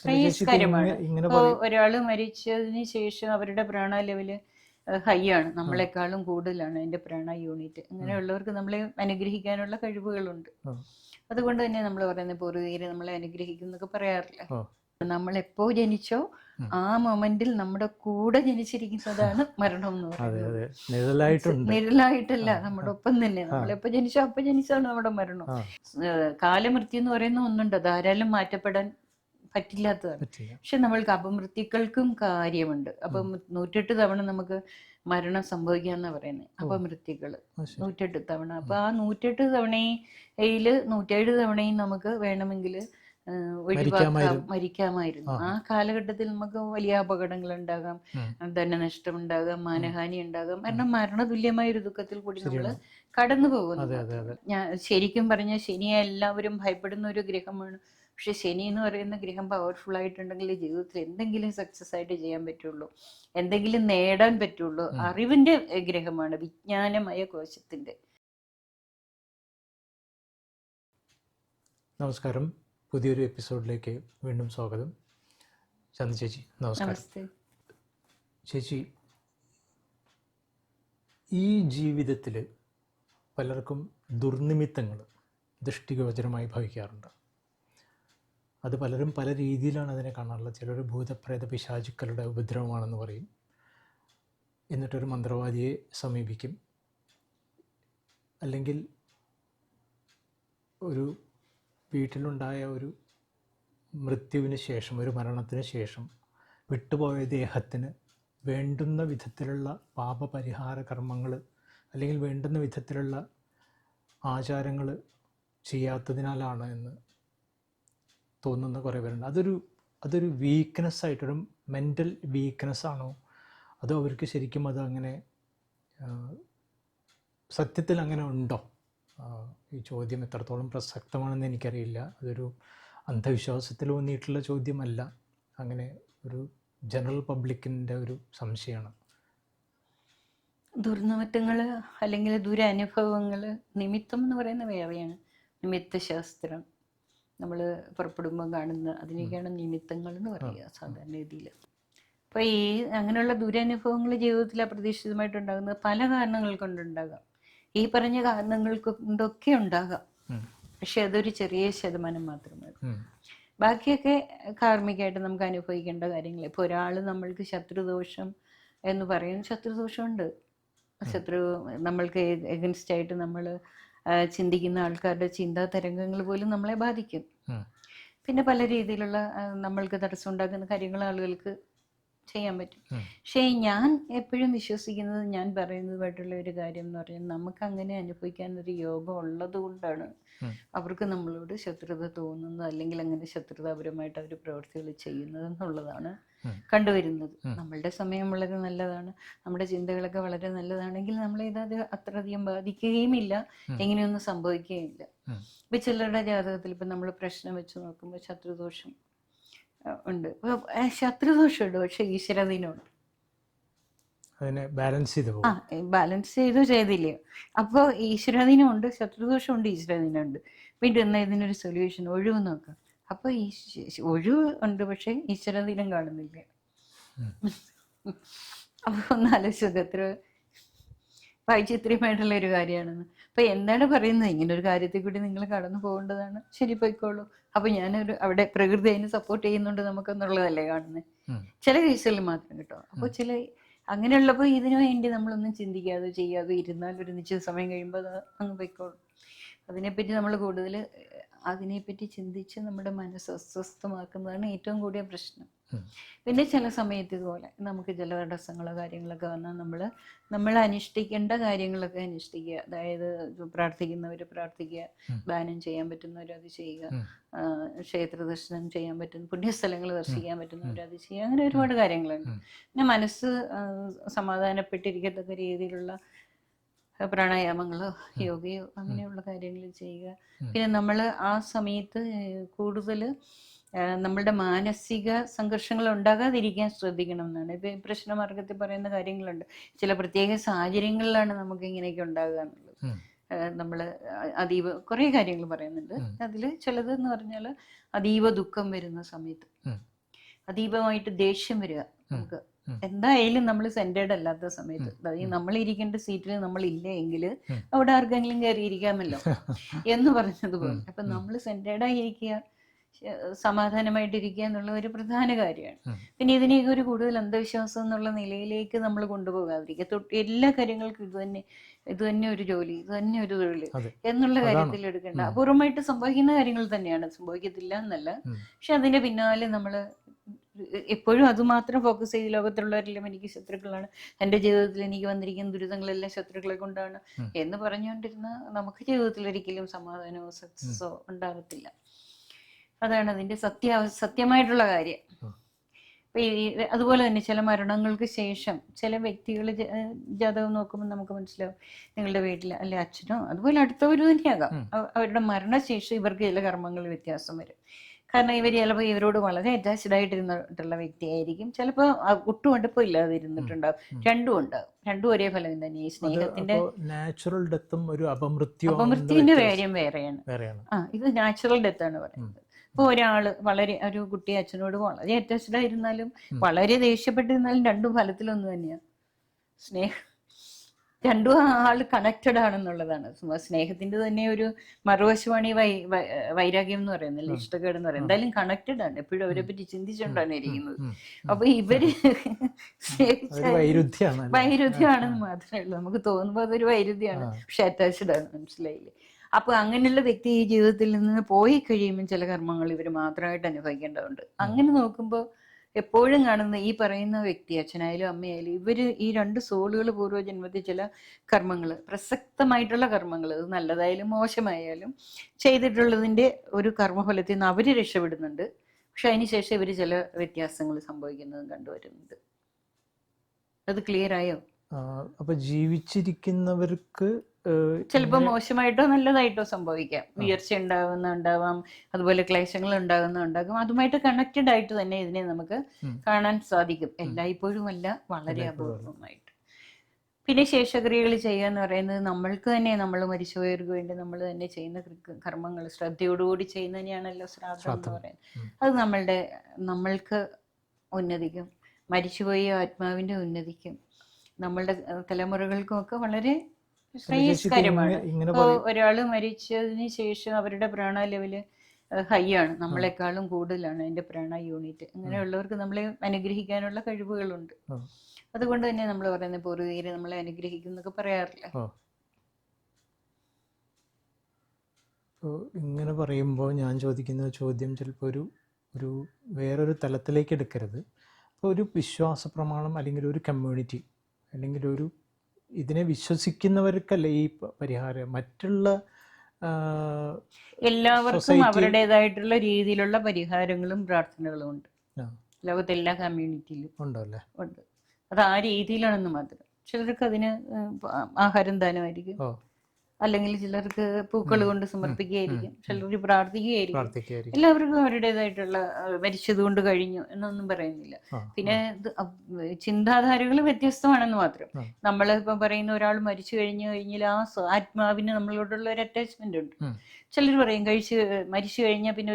ശ്രേയസ്കരമാണ്. ഇപ്പോൾ ഒരാൾ മരിച്ചതിന് ശേഷം അവരുടെ പ്രാണ ലെവല് ഹൈ ആണ്, നമ്മളെക്കാളും കൂടുതലാണ് അതിന്റെ പ്രാണ യൂണിറ്റ്. അങ്ങനെയുള്ളവർക്ക് നമ്മളെ അനുഗ്രഹിക്കാനുള്ള കഴിവുകളുണ്ട്. അതുകൊണ്ട് തന്നെ നമ്മൾ പറയുന്ന പൂർവികര് നമ്മളെ അനുഗ്രഹിക്കും എന്നൊക്കെ പറയാറില്ല. നമ്മൾ എപ്പോ ജനിച്ചോ ആ മൊമെന്റിൽ നമ്മുടെ കൂടെ ജനിച്ചിരിക്കുന്നതാണ് മരണം എന്ന് പറയുന്നത്. നിഴലായിട്ടല്ല, നമ്മുടെ ഒപ്പം തന്നെ. നമ്മളെപ്പോ ജനിച്ചോ അപ്പൊ ജനിച്ചാണ് നമ്മുടെ മരണം. കാലമൃത്യു എന്ന് പറയുന്ന ഒന്നുണ്ട്, ധാരാളം മാറ്റപ്പെടാൻ പറ്റില്ലാത്തതാണ്. പക്ഷെ നമ്മൾക്ക് അപമൃത്യുക്കൾക്കും കാര്യമുണ്ട്. അപ്പം 108 തവണ നമുക്ക് മരണം സംഭവിക്കാന്നാ പറയുന്നത്, അപമൃത്യുക്കള് 108 തവണ. അപ്പൊ ആ 108 തവണയില് 107 തവണയും നമുക്ക് വേണമെങ്കിൽ മരിക്കാമായിരുന്നു. ആ കാലഘട്ടത്തിൽ നമുക്ക് വലിയ അപകടങ്ങൾ ഉണ്ടാകാം, ധനനഷ്ടം ഉണ്ടാകാം, മാനഹാനി ഉണ്ടാകാം. കാരണം മരണതുല്യമായ ഒരു ദുഃഖത്തിൽ കൂടി നമ്മൾ കടന്നു പോകുന്നു. ഞാൻ ശരിക്കും പറഞ്ഞ ശനിയെ എല്ലാവരും ഭയപ്പെടുന്ന ഒരു ഗ്രഹമാണ്. പക്ഷെ ശനി എന്ന് പറയുന്ന ഗ്രഹം പവർഫുൾ ആയിട്ടുണ്ടെങ്കിൽ ജീവിതത്തിൽ എന്തെങ്കിലും സക്സസ് ആയിട്ട് ചെയ്യാൻ പറ്റുള്ളൂ, എന്തെങ്കിലും നേടാൻ പറ്റുള്ളൂ. അറിവിന്റെ ഗ്രഹമാണ്, വിജ്ഞാനമയ കോശത്തിന്റെ. നമസ്കാരം, പുതിയൊരു എപ്പിസോഡിലേക്ക് വീണ്ടും സ്വാഗതം. ചന്ദ് ചേച്ചി നമസ്കാരം. ചേച്ചി, ഈ ജീവിതത്തിൽ പലർക്കും ദുർനിമിത്തങ്ങൾ ദൃഷ്ടിഗോചരമായി ഭവിക്കാറുണ്ട്. അത് പലരും പല രീതിയിലാണ് അതിനെ കാണാറുള്ളത്. ചിലർ ഭൂതപ്രേത പിശാചുക്കളുടെ ഉപദ്രവമാണെന്ന് പറയും, എന്നിട്ടൊരു മന്ത്രവാദിയെ സമീപിക്കും. അല്ലെങ്കിൽ ഒരു വീട്ടിലുണ്ടായ ഒരു മൃത്യുവിന് ശേഷം, ഒരു മരണത്തിന് ശേഷം വിട്ടുപോയ ദേഹത്തിന് വേണ്ടുന്ന വിധത്തിലുള്ള പാപപരിഹാര കർമ്മങ്ങൾ അല്ലെങ്കിൽ വേണ്ടുന്ന വിധത്തിലുള്ള ആചാരങ്ങൾ ചെയ്യാത്തതിനാലാണ് എന്ന് തോന്നുന്ന കുറേ പേരുണ്ട്. അതൊരു വീക്ക്നെസ്സായിട്ടൊരു മെൻ്റൽ വീക്ക്നെസ്സാണോ, അതോ അവർക്ക് ശരിക്കും അത് അങ്ങനെ സത്യത്തിൽ അങ്ങനെ ഉണ്ടോ? ഈ ചോദ്യം എത്രത്തോളം പ്രസക്തമാണെന്ന് എനിക്കറിയില്ല. അതൊരു അന്ധവിശ്വാസത്തിൽ ഊന്നിയിട്ടുള്ള ചോദ്യമല്ല, അങ്ങനെ ഒരു ജനറൽ പബ്ലിക്കിൻ്റെ ഒരു സംശയമാണ്. ദുർനിമിത്തങ്ങൾ അല്ലെങ്കിൽ ദുരനുഭവങ്ങൾ, നിമിത്തം എന്ന് പറയുന്ന വേറെയാണ്. നിമിത്തശാസ്ത്രം നമ്മൾ പുറപ്പെടുമ്പോൾ കാണുന്ന അതിനൊക്കെയാണ് നിമിത്തങ്ങൾ എന്ന് പറയുക സാധാരണ രീതിയിൽ. അപ്പോൾ ഈ അങ്ങനെയുള്ള ദുരനുഭവങ്ങൾ ജീവിതത്തിൽ അപ്രതീക്ഷിതമായിട്ടുണ്ടാകുന്നത് പല കാരണങ്ങൾ കൊണ്ടുണ്ടാകാം. ഈ പറഞ്ഞ കാരണങ്ങൾ കൊണ്ടൊക്കെ ഉണ്ടാകാം, പക്ഷെ അതൊരു ചെറിയ ശതമാനം മാത്രമാണ്. ബാക്കിയൊക്കെ കാർമികമായിട്ട് നമുക്ക് അനുഭവിക്കേണ്ട കാര്യങ്ങൾ. ഇപ്പോൾ ഒരാൾ നമ്മൾക്ക് ശത്രുദോഷം എന്ന് പറയും, ശത്രുദോഷമുണ്ട്. ശത്രു നമ്മൾക്ക് എഗൻസ്റ്റ് ആയിട്ട് നമ്മൾ ചിന്തിക്കുന്ന ആൾക്കാരുടെ ചിന്താ തരംഗങ്ങൾ പോലും നമ്മളെ ബാധിക്കും. പിന്നെ പല രീതിയിലുള്ള നമ്മൾക്ക് തടസ്സം ഉണ്ടാക്കുന്ന കാര്യങ്ങൾ ആളുകൾക്ക് ചെയ്യാൻ പറ്റും. പക്ഷേ ഞാൻ എപ്പോഴും വിശ്വസിക്കുന്നത്, ഞാൻ പറയുന്നതുമായിട്ടുള്ള ഒരു കാര്യം എന്ന് പറഞ്ഞാൽ, നമുക്ക് അങ്ങനെ അനുഭവിക്കാനൊരു യോഗം ഉള്ളത് കൊണ്ടാണ് അവർക്ക് നമ്മളോട് ശത്രുത തോന്നുന്നത്, അല്ലെങ്കിൽ അങ്ങനെ ശത്രുതാപരമായിട്ട് അവർ പ്രവൃത്തികൾ ചെയ്യുന്നത് എന്നുള്ളതാണ് കണ്ടുവരുന്നത്. നമ്മളുടെ സമയം വളരെ നല്ലതാണ്, നമ്മുടെ ചിന്തകളൊക്കെ വളരെ നല്ലതാണെങ്കിൽ നമ്മളെ ഇത് അത്രയധികം ബാധിക്കുകയും ഇല്ല, എങ്ങനെയൊന്നും സംഭവിക്കുകയും ഇല്ല. ഇപ്പൊ ചിലരുടെ ജാതകത്തിൽ ഇപ്പൊ നമ്മൾ പ്രശ്നം വെച്ച് നോക്കുമ്പോൾ ശത്രുദോഷം ഉണ്ട്, ശത്രുദോഷമുണ്ട്, പക്ഷെ ഈശ്വരധീനമുണ്ട്. ബാലൻസ് ചെയ്തില്ലയോ? അപ്പോൾ ഈശ്വരാധീനമുണ്ട്, ശത്രുദോഷമുണ്ട്, ഈശ്വരാധീനമുണ്ട്. പിന്നെ ഇതിനൊരു സൊല്യൂഷൻ, ഒഴിവ് നോക്കാം. അപ്പൊ ഈ ഒഴിവ് ഉണ്ട്, പക്ഷെ ഈശ്വരാധീനം കാണുന്നില്ല. അപ്പൊ ഒന്ന് ആലോചിച്ചത് എത്ര വൈചിത്ര്യമായിട്ടുള്ള ഒരു കാര്യമാണെന്ന്. അപ്പൊ എന്താണ് പറയുന്നത്, ഇങ്ങനെ ഒരു കാര്യത്തിൽ കൂടി നിങ്ങൾ കടന്നു പോകേണ്ടതാണ്, ശരി പോയിക്കോളൂ. അപ്പൊ ഞാനൊരു അവിടെ പ്രകൃതി അതിനെ സപ്പോർട്ട് ചെയ്യുന്നുണ്ട് നമുക്കെന്നുള്ളതല്ലേ കാണുന്നത്, ചില കേസുകളിൽ മാത്രം കേട്ടോ. അപ്പോൾ ചില അങ്ങനെയുള്ളപ്പോൾ ഇതിനു വേണ്ടി നമ്മളൊന്നും ചിന്തിക്കാതെ ചെയ്യാതെ ഇരുന്നാൽ ഒരു നിശ്ചിത സമയം കഴിയുമ്പോൾ അത് അങ്ങ് പോയിക്കോളും. അതിനെപ്പറ്റി നമ്മൾ കൂടുതൽ അതിനെപ്പറ്റി ചിന്തിച്ച് നമ്മുടെ മനസ്സ് അസ്വസ്ഥമാക്കുന്നതാണ് ഏറ്റവും കൂടിയ പ്രശ്നം. പിന്നെ ചില സമയത്ത് ഇതുപോലെ നമുക്ക് ചില തടസ്സങ്ങളോ കാര്യങ്ങളൊക്കെ വന്നാൽ നമ്മൾ അനുഷ്ഠിക്കേണ്ട കാര്യങ്ങളൊക്കെ അനുഷ്ഠിക്കുക. അതായത് പ്രാർത്ഥിക്കുന്നവർ പ്രാർത്ഥിക്കുക, ദാനം ചെയ്യാൻ പറ്റുന്നവർ അത് ചെയ്യുക, ക്ഷേത്ര ദർശനം ചെയ്യാൻ പറ്റുന്ന പുണ്യസ്ഥലങ്ങൾ ദർശിക്കാൻ പറ്റുന്നവർ അത് ചെയ്യുക. അങ്ങനെ ഒരുപാട് കാര്യങ്ങളുണ്ട്. പിന്നെ മനസ്സ് സമാധാനപ്പെട്ടിരിക്കത്തക്ക രീതിയിലുള്ള പ്രാണായാമങ്ങളോ യോഗയോ അങ്ങനെയുള്ള കാര്യങ്ങൾ ചെയ്യുക. പിന്നെ നമ്മൾ ആ സമയത്ത് കൂടുതൽ നമ്മളുടെ മാനസിക സംഘർഷങ്ങൾ ഉണ്ടാകാതിരിക്കാൻ ശ്രദ്ധിക്കണം എന്നാണ്. ഇപ്പം പ്രശ്നമാർഗത്തിൽ പറയുന്ന കാര്യങ്ങളുണ്ട്. ചില പ്രത്യേക സാഹചര്യങ്ങളിലാണ് നമുക്ക് ഇങ്ങനെയൊക്കെ ഉണ്ടാകുക എന്നുള്ളത്. നമ്മൾ അതീവ കുറേ കാര്യങ്ങൾ പറയുന്നുണ്ട്. അതിൽ ചിലതെന്ന് പറഞ്ഞാൽ അതീവ ദുഃഖം വരുന്ന സമയത്ത്, അതീവമായിട്ട് ദേഷ്യം വരിക, നമുക്ക് എന്തായാലും നമ്മൾ സെന്റേഡ് അല്ലാത്ത സമയത്ത്, അതായത് നമ്മൾ ഇരിക്കേണ്ട സീറ്റിൽ നമ്മൾ ഇല്ല എങ്കിൽ അവിടെ ആർക്കെങ്കിലും കയറിയിരിക്കാമല്ലോ എന്ന് പറഞ്ഞതുപോലെ. അപ്പൊ നമ്മൾ സെന്റേഡായിരിക്കുക, സമാധാനമായിട്ടിരിക്കുക എന്നുള്ള ഒരു പ്രധാന കാര്യമാണ്. പിന്നെ ഇതിനെയൊക്കെ ഒരു കൂടുതൽ അന്ധവിശ്വാസം എന്നുള്ള നിലയിലേക്ക് നമ്മൾ കൊണ്ടുപോകാതിരിക്കുക. എല്ലാ കാര്യങ്ങൾക്കും ഇത് തന്നെ ഒരു ജോലി, ഇത് തന്നെ ഒരു തൊഴിൽ എന്നുള്ള കാര്യത്തിൽ എടുക്കേണ്ട. അപൂർവമായിട്ട് സംഭവിക്കുന്ന കാര്യങ്ങൾ തന്നെയാണ്, സംഭവിക്കത്തില്ല എന്നല്ല. പക്ഷെ അതിന്റെ പിന്നാലെ നമ്മൾ എപ്പോഴും അതുമാത്രം ഫോക്കസ് ചെയ്ത് ലോകത്തുള്ളവരെല്ലാം എനിക്ക് ശത്രുക്കളാണ്, എൻ്റെ ജീവിതത്തിൽ എനിക്ക് വന്നിരിക്കുന്ന ദുരിതങ്ങളെല്ലാം ശത്രുക്കളെ കൊണ്ടാണ് എന്ന് പറഞ്ഞുകൊണ്ടിരുന്ന നമുക്ക് ജീവിതത്തിൽ ഒരിക്കലും സമാധാനമോ സക്സസോ ഉണ്ടാകത്തില്ല. അതാണ് അതിന്റെ സത്യമായിട്ടുള്ള കാര്യം. അതുപോലെ തന്നെ ചില മരണങ്ങൾക്ക് ശേഷം ചില വ്യക്തികൾ ജാതകം നോക്കുമ്പോൾ നമുക്ക് മനസ്സിലാവും, നിങ്ങളുടെ വീട്ടിൽ അല്ലെ അച്ഛനോ അതുപോലെ അടുത്തവർ തന്നെയാകാം, അവരുടെ മരണശേഷം ഇവർക്ക് ചില കർമ്മങ്ങൾ വ്യത്യാസം വരും. കാരണം ഇവർ ചിലപ്പോൾ ഇവരോട് വളരെ അറ്റാച്ച്ഡ് ആയിട്ടിരുന്നിട്ടുള്ള വ്യക്തിയായിരിക്കും, ചിലപ്പോൾ ഒട്ടും അടുപ്പം ഇല്ലാതെ ഇരുന്നിട്ടുണ്ടാവും. രണ്ടും ഉണ്ടാവും, രണ്ടും ഒരേ ഫലം തന്നെ. ഈ സ്നേഹത്തിന്റെ നാച്ചുറൽ ഡെത്തും ഒരു അപമൃത്യുവിന്റെ കാര്യം വേറെയാണ്. ഇത് നാച്ചുറൽ ഡെത്ത് ആണ് പറയുന്നത്. ഇപ്പൊ ഒരു കുട്ടി അച്ഛനോട് വളരെ അറ്റാച്ച്ഡ് ആയിരുന്നാലും വളരെ ദേഷ്യപ്പെട്ടിരുന്നാലും രണ്ടും ഫലത്തിലൊന്നു തന്നെയാണ്. രണ്ടും ആള് കണക്റ്റഡ് ആണെന്നുള്ളതാണ്. സ്നേഹത്തിന്റെ തന്നെ ഒരു മറുവശമാണ് ഈ വൈരാഗ്യം എന്ന് പറയുന്നത്, ഇഷ്ടക്കേട് എന്ന് പറയുന്നത്. എന്തായാലും കണക്റ്റഡ് ആണ്, എപ്പോഴും അവരെ പറ്റി ചിന്തിച്ചുകൊണ്ടാണ് ഇരിക്കുന്നത്. അപ്പൊ ഇവര് വൈരുദ്ധ്യമാണെന്ന് മാത്രമേ ഉള്ളൂ, നമുക്ക് തോന്നുമ്പോൾ അതൊരു വൈരുദ്ധ്യമാണ്, പക്ഷെ അറ്റാച്ച്ഡ് ആണ്, മനസ്സിലായില്ലേ? അപ്പൊ അങ്ങനെയുള്ള വ്യക്തി ഈ ജീവിതത്തിൽ നിന്ന് പോയി കഴിയുമ്പോൾ ചില കർമ്മങ്ങൾ ഇവർ മാത്രമായിട്ട് അനുഭവിക്കേണ്ടതുണ്ട്. അങ്ങനെ നോക്കുമ്പോൾ എപ്പോഴും കാണുന്ന ഈ പറയുന്ന വ്യക്തി, അച്ഛനായാലും അമ്മയായാലും, ഇവര് ഈ രണ്ട് സോളുകൾ പൂർവ്വജന്മത്തിൽ ചില കർമ്മങ്ങൾ, പ്രസക്തമായിട്ടുള്ള കർമ്മങ്ങൾ, അത് നല്ലതായാലും മോശമായാലും ചെയ്തിട്ടുള്ളതിന്റെ ഒരു കർമ്മഫലത്തിൽ നിന്ന് അവര് രക്ഷപ്പെടുന്നുണ്ട്. പക്ഷെ അതിനുശേഷം ഇവര് ചില വ്യത്യാസങ്ങൾ സംഭവിക്കുന്നതും കണ്ടുവരുന്നുണ്ട്. അത് ക്ലിയർ ആയോ? അപ്പൊ ജീവിച്ചിരിക്കുന്നവർക്ക് ചിലപ്പോൾ മോശമായിട്ടോ നല്ലതായിട്ടോ സംഭവിക്കാം. ഉയർച്ച ഉണ്ടാവാം, അതുപോലെ ക്ലേശങ്ങൾ ഉണ്ടാകും. അതുമായിട്ട് കണക്റ്റഡ് ആയിട്ട് തന്നെ ഇതിനെ നമുക്ക് കാണാൻ സാധിക്കും. എല്ലായ്പ്പോഴും അല്ല, വളരെ അപൂർവമായിട്ട്. പിന്നെ ശേഷക്രിയകൾ ചെയ്യുക എന്ന് പറയുന്നത് നമ്മൾക്ക് തന്നെ, നമ്മൾ മരിച്ചുപോയവർക്ക് വേണ്ടി നമ്മൾ തന്നെ ചെയ്യുന്ന കർമ്മങ്ങൾ ശ്രദ്ധയോടുകൂടി ചെയ്യുന്നതിനെയാണല്ലോ ശ്രാദ്ധം എന്ന് പറയുന്നത്. അത് നമ്മൾക്ക് ഉന്നതിക്കും, മരിച്ചുപോയ ആത്മാവിന്റെ ഉന്നതിക്കും, നമ്മളുടെ തലമുറകൾക്കും ഒക്കെ വളരെ ശ്രേയസ്കരമാണ്. ഇപ്പോ ഒരാള് മരിച്ചതിന് ശേഷം അവരുടെ പ്രാണ ലെവല് ഹൈ ആണ്, നമ്മളെക്കാളും കൂടുതലാണ് അതിന്റെ പ്രാണ യൂണിറ്റ്. അങ്ങനെയുള്ളവർക്ക് നമ്മളെ അനുഗ്രഹിക്കാനുള്ള കഴിവുകളുണ്ട്. അതുകൊണ്ട് തന്നെ നമ്മൾ പറയുന്ന പൂർവികരെ നമ്മളെ അനുഗ്രഹിക്കും എന്നൊക്കെ പറയാറില്ല. ഇങ്ങനെ പറയുമ്പോൾ ഞാൻ ചോദിക്കുന്ന ചോദ്യം ചിലപ്പോൾ ഒരു വേറൊരു തലത്തിലേക്ക് എടുക്കരുത്. അപ്പോൾ ഒരു വിശ്വാസ പ്രമാണം അല്ലെങ്കിൽ ഒരു കമ്മ്യൂണിറ്റി അല്ലെങ്കിൽ ഇതിനെ വിശ്വസിക്കുന്നവർക്കല്ലേ ഈ പരിഹാരം, മറ്റുള്ള എല്ലാവർക്കും അവരുടേതായിട്ടുള്ള രീതിയിലുള്ള പരിഹാരങ്ങളും പ്രാർത്ഥനകളും ഉണ്ട്. ലോകത്തെ എല്ലാ കമ്മ്യൂണിറ്റിയിലും ഉണ്ടല്ലേ? ഉണ്ട്. അത് ആ രീതിയിലാണെന്ന് മാത്രം. ചിലർക്ക് അതിന് ആഹാരം ദാനമായിരിക്കും, അല്ലെങ്കിൽ ചിലർക്ക് പൂക്കൾ കൊണ്ട് സമർപ്പിക്കുകയായിരിക്കും, ചിലർ പ്രാർത്ഥിക്കുകയായിരിക്കും. എല്ലാവർക്കും അവരുടേതായിട്ടുള്ള മരിച്ചത് കൊണ്ട് കഴിഞ്ഞു എന്നൊന്നും പറയുന്നില്ല. പിന്നെ ചിന്താധാരകൾ വ്യത്യസ്തമാണെന്ന് മാത്രം. നമ്മൾ ഇപ്പം പറയുന്ന ഒരാൾ മരിച്ചു കഴിഞ്ഞാൽ ആ ആത്മാവിന് നമ്മളോടുള്ള ഒരു അറ്റാച്ച്മെന്റ് ഉണ്ട്. ചിലർ പറയും മരിച്ചു കഴിഞ്ഞാൽ പിന്നെ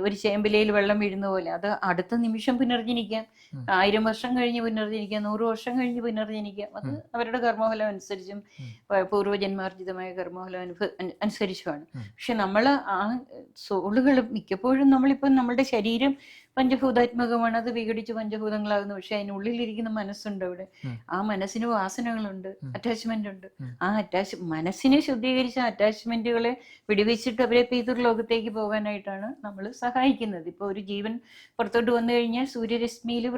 ഒരു ചേമ്പിലയിൽ വെള്ളം വീഴുന്ന പോലെ അത് അടുത്ത നിമിഷം പുനർജനിക്കാം, 1000 വർഷം കഴിഞ്ഞ് പുനർജനിക്കാം, 100 വർഷം കഴിഞ്ഞ് പുനർജനിക്കാം. അത് അവരുടെ കർമ്മഫലം അനുസരിച്ചും പൂർവ്വജന്മാർജിതമായ കർമ്മഫലം അനുസരിച്ചുമാണ്. പക്ഷെ നമ്മൾ ആ സോളുകൾ മിക്കപ്പോഴും നമ്മളിപ്പം നമ്മളുടെ ശരീരം പഞ്ചഭൂതാത്മകമാണ്, അത് വിഘടിച്ച് പഞ്ചഭൂതങ്ങളാകുന്നു. പക്ഷെ അതിനുള്ളിലിരിക്കുന്ന മനസ്സുണ്ട്, അവിടെ ആ മനസ്സിന് വാസനകളുണ്ട്, അറ്റാച്ച്മെന്റ് ഉണ്ട്. ആ മനസ്സിനെ ശുദ്ധീകരിച്ച അറ്റാച്ച്മെന്റുകളെ വിടുവിച്ചിട്ട് അവരെ പിതൃലോകത്തേക്ക് പോകാനായിട്ടാണ് നമ്മൾ സഹായിക്കുന്നത്. ഇപ്പൊ ഒരു ജീവൻ പുറത്തോട്ട് വന്നു കഴിഞ്ഞാൽ സൂര്യരശ്മിയിൽ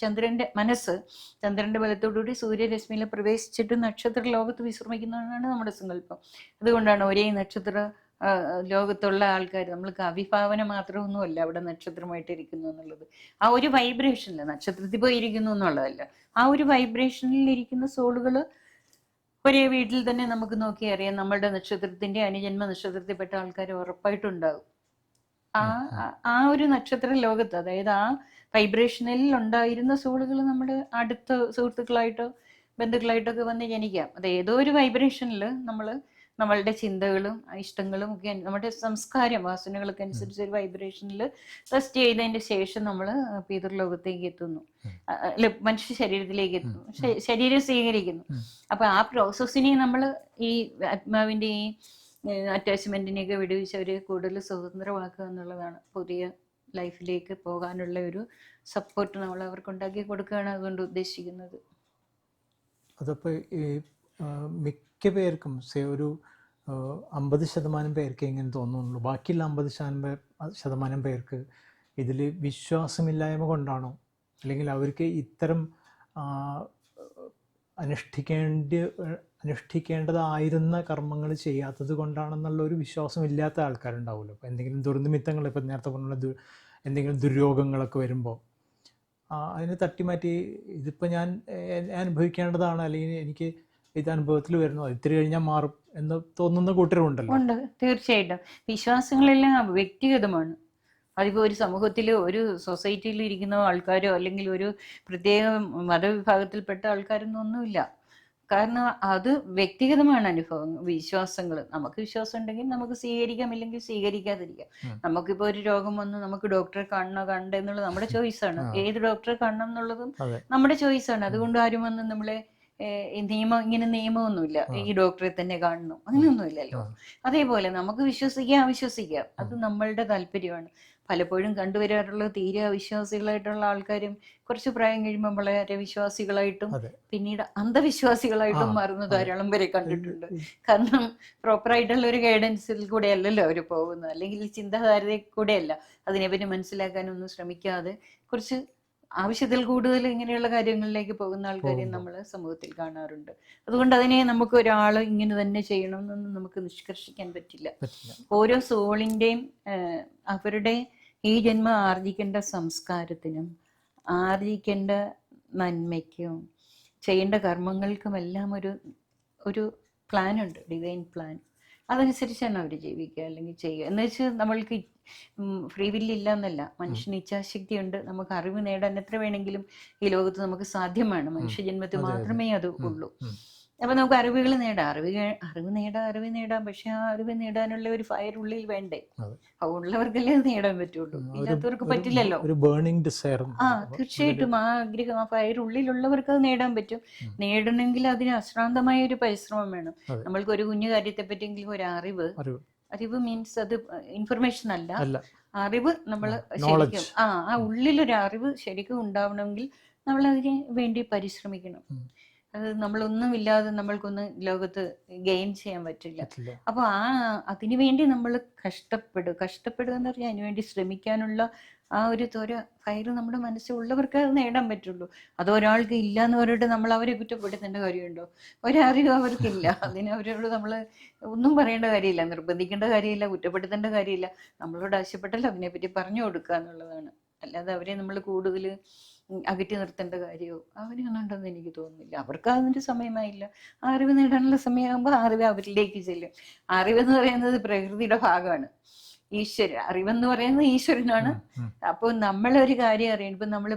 ചന്ദ്രന്റെ ബലത്തോടുകൂടി സൂര്യരശ്മിയിൽ പ്രവേശിച്ചിട്ട് നക്ഷത്ര ലോകത്ത് വിശ്രമിക്കുന്നതാണ് നമ്മുടെ സങ്കല്പം. അതുകൊണ്ടാണ് ഒരേ നക്ഷത്ര ലോകത്തുള്ള ആൾക്കാർ, നമ്മൾക്ക് അവിഭാവന മാത്രമൊന്നുമല്ല അവിടെ നക്ഷത്രമായിട്ട് ഇരിക്കുന്നു എന്നുള്ളത്. ആ ഒരു വൈബ്രേഷനിൽ നക്ഷത്രത്തിൽ പോയി ഇരിക്കുന്നു എന്നുള്ളതല്ല, ആ ഒരു വൈബ്രേഷനിൽ ഇരിക്കുന്ന സോളുകൾ ഒരേ വീട്ടിൽ തന്നെ നമുക്ക് നോക്കി അറിയാം. നമ്മളുടെ നക്ഷത്രത്തിന്റെ അനുജന്മ നക്ഷത്രത്തിൽപ്പെട്ട ആൾക്കാർ ഉറപ്പായിട്ടുണ്ടാകും. ആ ഒരു നക്ഷത്ര ലോകത്ത്, അതായത് ആ വൈബ്രേഷനിൽ ഉണ്ടായിരുന്ന സോളുകൾ നമ്മുടെ അടുത്ത സുഹൃത്തുക്കളായിട്ടോ ബന്ധുക്കളായിട്ടൊക്കെ വന്ന് ജനിക്കാം. അത് ഏതോ ഒരു വൈബ്രേഷനിൽ നമ്മൾ നമ്മളുടെ ചിന്തകളും ഇഷ്ടങ്ങളും ഒക്കെ നമ്മുടെ സംസ്കാരം വാസനകളൊക്കെ അനുസരിച്ച് ഒരു വൈബ്രേഷനിൽ റെസ്റ്റ് ചെയ്തതിന്റെ ശേഷം നമ്മൾ പിതൃലോകത്തേക്ക് എത്തുന്നു. അല്ല, മനുഷ്യ ശരീരത്തിലേക്ക് എത്തുന്നു, ശരീരം സ്വീകരിക്കുന്നു. അപ്പൊ ആ പ്രോസസ്സിനെ നമ്മൾ ഈ ആത്മാവിന്റെ ഈ അറ്റാച്ച്മെന്റിനെയൊക്കെ വിടുവിച്ച് അവരെ കൂടുതൽ സ്വതന്ത്രമാക്കുക എന്നുള്ളതാണ് പുതിയ ലൈഫിലേക്ക് പോകാനുള്ള ഒരു സപ്പോർട്ട് നമ്മൾ അവർക്ക് ഉണ്ടാക്കി കൊടുക്കുകയാണ് അതുകൊണ്ട് ഉദ്ദേശിക്കുന്നത്. അതപ്പോൾ ഈ മിക്ക പേർക്കും ഒരു 50% പേർക്ക് എങ്ങനെ തോന്നുന്നുള്ളൂ, ബാക്കിയുള്ള 50% പേർക്ക് ഇതിൽ വിശ്വാസമില്ലായ്മ കൊണ്ടാണോ, അല്ലെങ്കിൽ അവർക്ക് ഇത്തരം അനുഷ്ഠിക്കേണ്ടതായിരുന്ന കർമ്മങ്ങൾ ചെയ്യാത്തത് കൊണ്ടാണെന്നുള്ള ഒരു വിശ്വാസം ഇല്ലാത്ത ആൾക്കാരുണ്ടാവുമല്ലോ. അപ്പോൾ എന്തെങ്കിലും ദുർനിമിത്തങ്ങൾ, ഇപ്പം നേരത്തെ പറഞ്ഞ എന്തെങ്കിലും ദുര്യോഗങ്ങളൊക്കെ വരുമ്പോൾ അതിനെ തട്ടിമാറ്റി ഇതിപ്പോൾ ഞാൻ അനുഭവിക്കേണ്ടതാണ്, അല്ലെങ്കിൽ എനിക്ക് ഇത് അനുഭവത്തിൽ വരുന്നു, ഇത്തിരി കഴിഞ്ഞാൽ മാറും എന്ന് തോന്നുന്ന കൂട്ടരുണ്ടല്ലോ. ഉണ്ട്, തീർച്ചയായിട്ടും. വിശ്വാസങ്ങളെല്ലാം വ്യക്തിഗതമാണ്. അതിപ്പോൾ ഒരു സമൂഹത്തിൽ ഒരു സൊസൈറ്റിയിൽ ഇരിക്കുന്ന ആൾക്കാരോ അല്ലെങ്കിൽ ഒരു പ്രത്യേക മതവിഭാഗത്തിൽപ്പെട്ട ആൾക്കാരൊന്നൊന്നുമില്ല. കാരണം അത് വ്യക്തിഗതമാണ് അനുഭവം. വിശ്വാസങ്ങൾ, നമുക്ക് വിശ്വാസം ഉണ്ടെങ്കിൽ നമുക്ക് സ്വീകരിക്കാം, ഇല്ലെങ്കിൽ സ്വീകരിക്കാതിരിക്കാം. നമുക്കിപ്പോൾ ഒരു രോഗം വന്ന് നമുക്ക് ഡോക്ടറെ കാണണോ കാണണ്ടേ എന്നുള്ളത് നമ്മുടെ ചോയ്സാണ്. ഏത് ഡോക്ടറെ കാണണം എന്നുള്ളതും നമ്മുടെ ചോയ്സാണ്. അതുകൊണ്ട് ആരും വന്ന് നമ്മളെ ഇങ്ങനെ നിയമമൊന്നുമില്ല, ഈ ഡോക്ടറെ തന്നെ കാണണം, അങ്ങനെയൊന്നുമില്ലല്ലോ. അതേപോലെ നമുക്ക് വിശ്വസിക്കാം, അവിശ്വസിക്കാം, അത് നമ്മളുടെ താല്പര്യമാണ്. പലപ്പോഴും കണ്ടുവരാറുള്ളത് തീരെ അവിശ്വാസികളായിട്ടുള്ള ആൾക്കാരും കുറച്ച് പ്രായം കഴിയുമ്പോൾ വളരെ വിശ്വാസികളായിട്ടും പിന്നീട് അന്ധവിശ്വാസികളായിട്ടും മാറുന്ന ധാരാളം പേരെ കണ്ടിട്ടുണ്ട്. കാരണം പ്രോപ്പറായിട്ടുള്ള ഒരു ഗൈഡൻസിൽ കൂടെ അല്ലല്ലോ അവർ പോകുന്നത്, അല്ലെങ്കിൽ ചിന്താധാരയിൽ കൂടെയല്ല. അതിനെപ്പറ്റി മനസ്സിലാക്കാനൊന്നും ശ്രമിക്കാതെ കുറച്ച് ആവശ്യത്തിൽ കൂടുതൽ ഇങ്ങനെയുള്ള കാര്യങ്ങളിലേക്ക് പോകുന്ന ആൾക്കാരെ നമ്മൾ സമൂഹത്തിൽ കാണാറുണ്ട്. അതുകൊണ്ട് അതിനെ നമുക്ക് ഒരാൾ ഇങ്ങനെ തന്നെ ചെയ്യണം എന്നൊന്നും നമുക്ക് നിഷ്കർഷിക്കാൻ പറ്റില്ല. ഓരോ സോളിൻ്റെയും അവരുടെ ഈ ജന്മം ആർജിക്കേണ്ട സംസ്കാരത്തിനും ആർജിക്കേണ്ട നന്മയ്ക്കും ചെയ്യേണ്ട കർമ്മങ്ങൾക്കുമെല്ലാം ഒരു പ്ലാനുണ്ട്, ഡിവൈൻ പ്ലാൻ. അതനുസരിച്ചാണ് അവർ ജീവിക്കുക അല്ലെങ്കിൽ ചെയ്യുക. എന്ന് വെച്ചാൽ നമ്മൾക്ക് ഫ്രീ വില്ലില്ല എന്നല്ല, മനുഷ്യന് ഇച്ഛാശക്തി ഉണ്ട്. നമുക്ക് അറിവ് നേടാൻ എത്ര വേണമെങ്കിലും ഈ ലോകത്ത് നമുക്ക് സാധ്യമാണ്. മനുഷ്യജന്മത്തിൽ മാത്രമേ അത് ഉള്ളൂ. അപ്പൊ നമുക്ക് അറിവുകൾ നേടാം, അറിവ് നേടാം. പക്ഷെ ആ അറിവ് നേടാനുള്ള ഒരു ഫയർ ഉള്ളിൽ വേണ്ടേ? ഉള്ളവർക്കല്ലേ അത് നേടാൻ പറ്റുള്ളൂ, ഇല്ലാത്തവർക്ക് പറ്റില്ലല്ലോ. തീർച്ചയായിട്ടും ആ ആഗ്രഹം, ആ ഫയർ ഉള്ളിലുള്ളവർക്ക് അത് നേടാൻ പറ്റും. നേടണമെങ്കിൽ അതിന് അശ്രാന്തമായ ഒരു പരിശ്രമം വേണം. നമ്മൾക്ക് ഒരു കുഞ്ഞു കാര്യത്തെ പറ്റിയെങ്കിലും ഒരു അറിവ് മീൻസ് അത് ഇൻഫർമേഷൻ അല്ല, അറിവ്. നമ്മൾ ശരിക്കും ആ ഉള്ളിലൊരു അറിവ് ശരിക്കും ഉണ്ടാവണമെങ്കിൽ നമ്മൾ അതിന് വേണ്ടി പരിശ്രമിക്കണം. അത് നമ്മളൊന്നുമില്ലാതെ നമ്മൾക്കൊന്ന് ലോകത്ത് ഗെയിൻ ചെയ്യാൻ പറ്റില്ല. അപ്പൊ അതിനു വേണ്ടി നമ്മൾ കഷ്ടപ്പെടുക എന്ന് പറഞ്ഞാൽ അതിനുവേണ്ടി ശ്രമിക്കാനുള്ള ആ ഒരു ഫയർ നമ്മുടെ മനസ്സിലുള്ളവർക്ക് അത് നേടാൻ പറ്റുള്ളൂ. അത് ഒരാൾക്ക് ഇല്ല എന്ന് പറഞ്ഞിട്ട് നമ്മൾ അവരെ കുറ്റപ്പെടുത്തേണ്ട കാര്യമുണ്ടോ? ഒരറിവും അവർക്കില്ല. അതിന് അവരോട് നമ്മൾ ഒന്നും പറയേണ്ട കാര്യമില്ല, നിർബന്ധിക്കേണ്ട കാര്യമില്ല, കുറ്റപ്പെടുത്തേണ്ട കാര്യമില്ല. നമ്മളോട് ആവശ്യപ്പെട്ടല്ലോ അതിനെപ്പറ്റി പറഞ്ഞു കൊടുക്കുക എന്നുള്ളതാണ്. അല്ലാതെ അവരെ നമ്മൾ കൂടുതൽ അകറ്റി നിർത്തേണ്ട കാര്യമോ അവരൊന്നുണ്ടെന്ന് എനിക്ക് തോന്നുന്നില്ല. അവർക്ക് അതിൻ്റെ സമയമായില്ല. അറിവ് നേടാനുള്ള സമയമാകുമ്പോൾ അറിവ് അവരിലേക്ക് ചെല്ലും. അറിവെന്ന് പറയുന്നത് പ്രകൃതിയുടെ ഭാഗമാണ്. അറിവെന്ന് പറയുന്നത് ഈശ്വരനാണ്. അപ്പോൾ നമ്മളൊരു കാര്യം അറിയണം. ഇപ്പം നമ്മൾ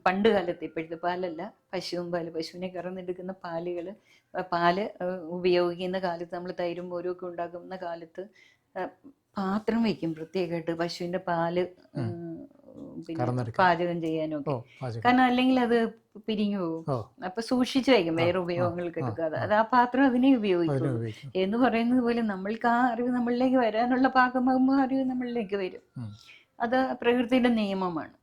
പണ്ട് കാലത്ത്, ഇപ്പോഴത്തെ പാലല്ല, പശുവിനെ കറന്നെടുക്കുന്ന പാല് ഉപയോഗിക്കുന്ന കാലത്ത്, നമ്മൾ തൈരും മോരുമൊക്കെ ഉണ്ടാക്കുന്ന കാലത്ത് പാത്രം വയ്ക്കും പ്രത്യേകമായിട്ട് പശുവിന്റെ പാല് പാചകം ചെയ്യാനൊക്കെ. കാരണം അല്ലെങ്കിൽ അത് പിരിഞ്ഞു പോകും. അപ്പൊ സൂക്ഷിച്ചു വയ്ക്കും, വേറെ ഉപയോഗങ്ങൾക്ക് എടുക്കാതെ. അത് ആ പാത്രം അതിനെ ഉപയോഗിക്കും എന്ന് പറയുന്നത് പോലെ നമ്മൾക്ക് ആ അറിവ് നമ്മളിലേക്ക് വരാനുള്ള പാകമാകുമ്പോൾ അറിവ് നമ്മളിലേക്ക് വരും. അത് പ്രകൃതിയുടെ നിയമമാണ്.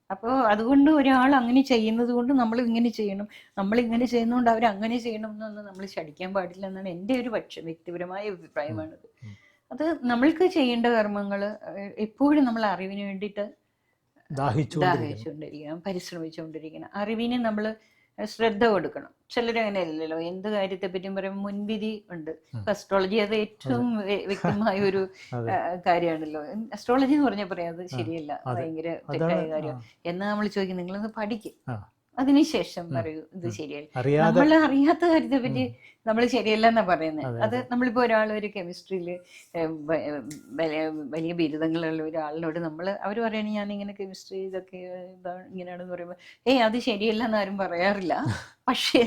അപ്പോൾ അതുകൊണ്ട് ഒരാൾ അങ്ങനെ ചെയ്യുന്നത് കൊണ്ട് നമ്മൾ ഇങ്ങനെ ചെയ്യണം, നമ്മൾ ഇങ്ങനെ ചെയ്യുന്നതുകൊണ്ട് അവർ അങ്ങനെ ചെയ്യണം എന്നൊന്നും നമ്മൾ ശഠിക്കാൻ പാടില്ല എന്നാണ് എൻ്റെ ഒരു വ്യക്തിപരമായ അഭിപ്രായമാണത്. അത് നമ്മൾക്ക് ചെയ്യേണ്ട കർമ്മങ്ങൾ എപ്പോഴും നമ്മൾ അറിവിന് വേണ്ടിയിട്ട് ദാഹിച്ചുകൊണ്ടിരിക്കണം, പരിശ്രമിച്ചുകൊണ്ടിരിക്കണം. അറിവിന് നമ്മൾ ശ്രദ്ധ കൊടുക്കണം. ചിലരങ്ങനെ അല്ലല്ലോ, എന്ത് കാര്യത്തെ പറ്റിയും പറയുമ്പോൾ മുൻവിധി ഉണ്ട്. അസ്ട്രോളജി അത് ഏറ്റവും വ്യക്തമായ ഒരു കാര്യമാണല്ലോ. അസ്ട്രോളജി എന്ന് പറഞ്ഞാൽ പറയാം അത് ശരിയല്ല, ഭയങ്കര തെറ്റായ കാര്യം എന്നാ നമ്മൾ ചോദിക്കും. നിങ്ങളൊന്ന് പഠിക്കും, അതിനുശേഷം പറയൂ ഇത് ശരിയല്ല. നമ്മൾ അറിയാത്ത കാര്യത്തെ പറ്റി നമ്മൾ ശരിയല്ല എന്നാ പറയുന്നത്. അത് നമ്മളിപ്പോ ഒരു കെമിസ്ട്രിയിൽ വലിയ ബിരുദങ്ങളുള്ള ഒരാളിനോട് അവർ പറയണ ഞാനിങ്ങനെ കെമിസ്ട്രി ഇതൊക്കെ ഇങ്ങനെയാണെന്ന് പറയുമ്പോൾ അത് ശരിയല്ല എന്ന് ആരും പറയാറില്ല. പക്ഷേ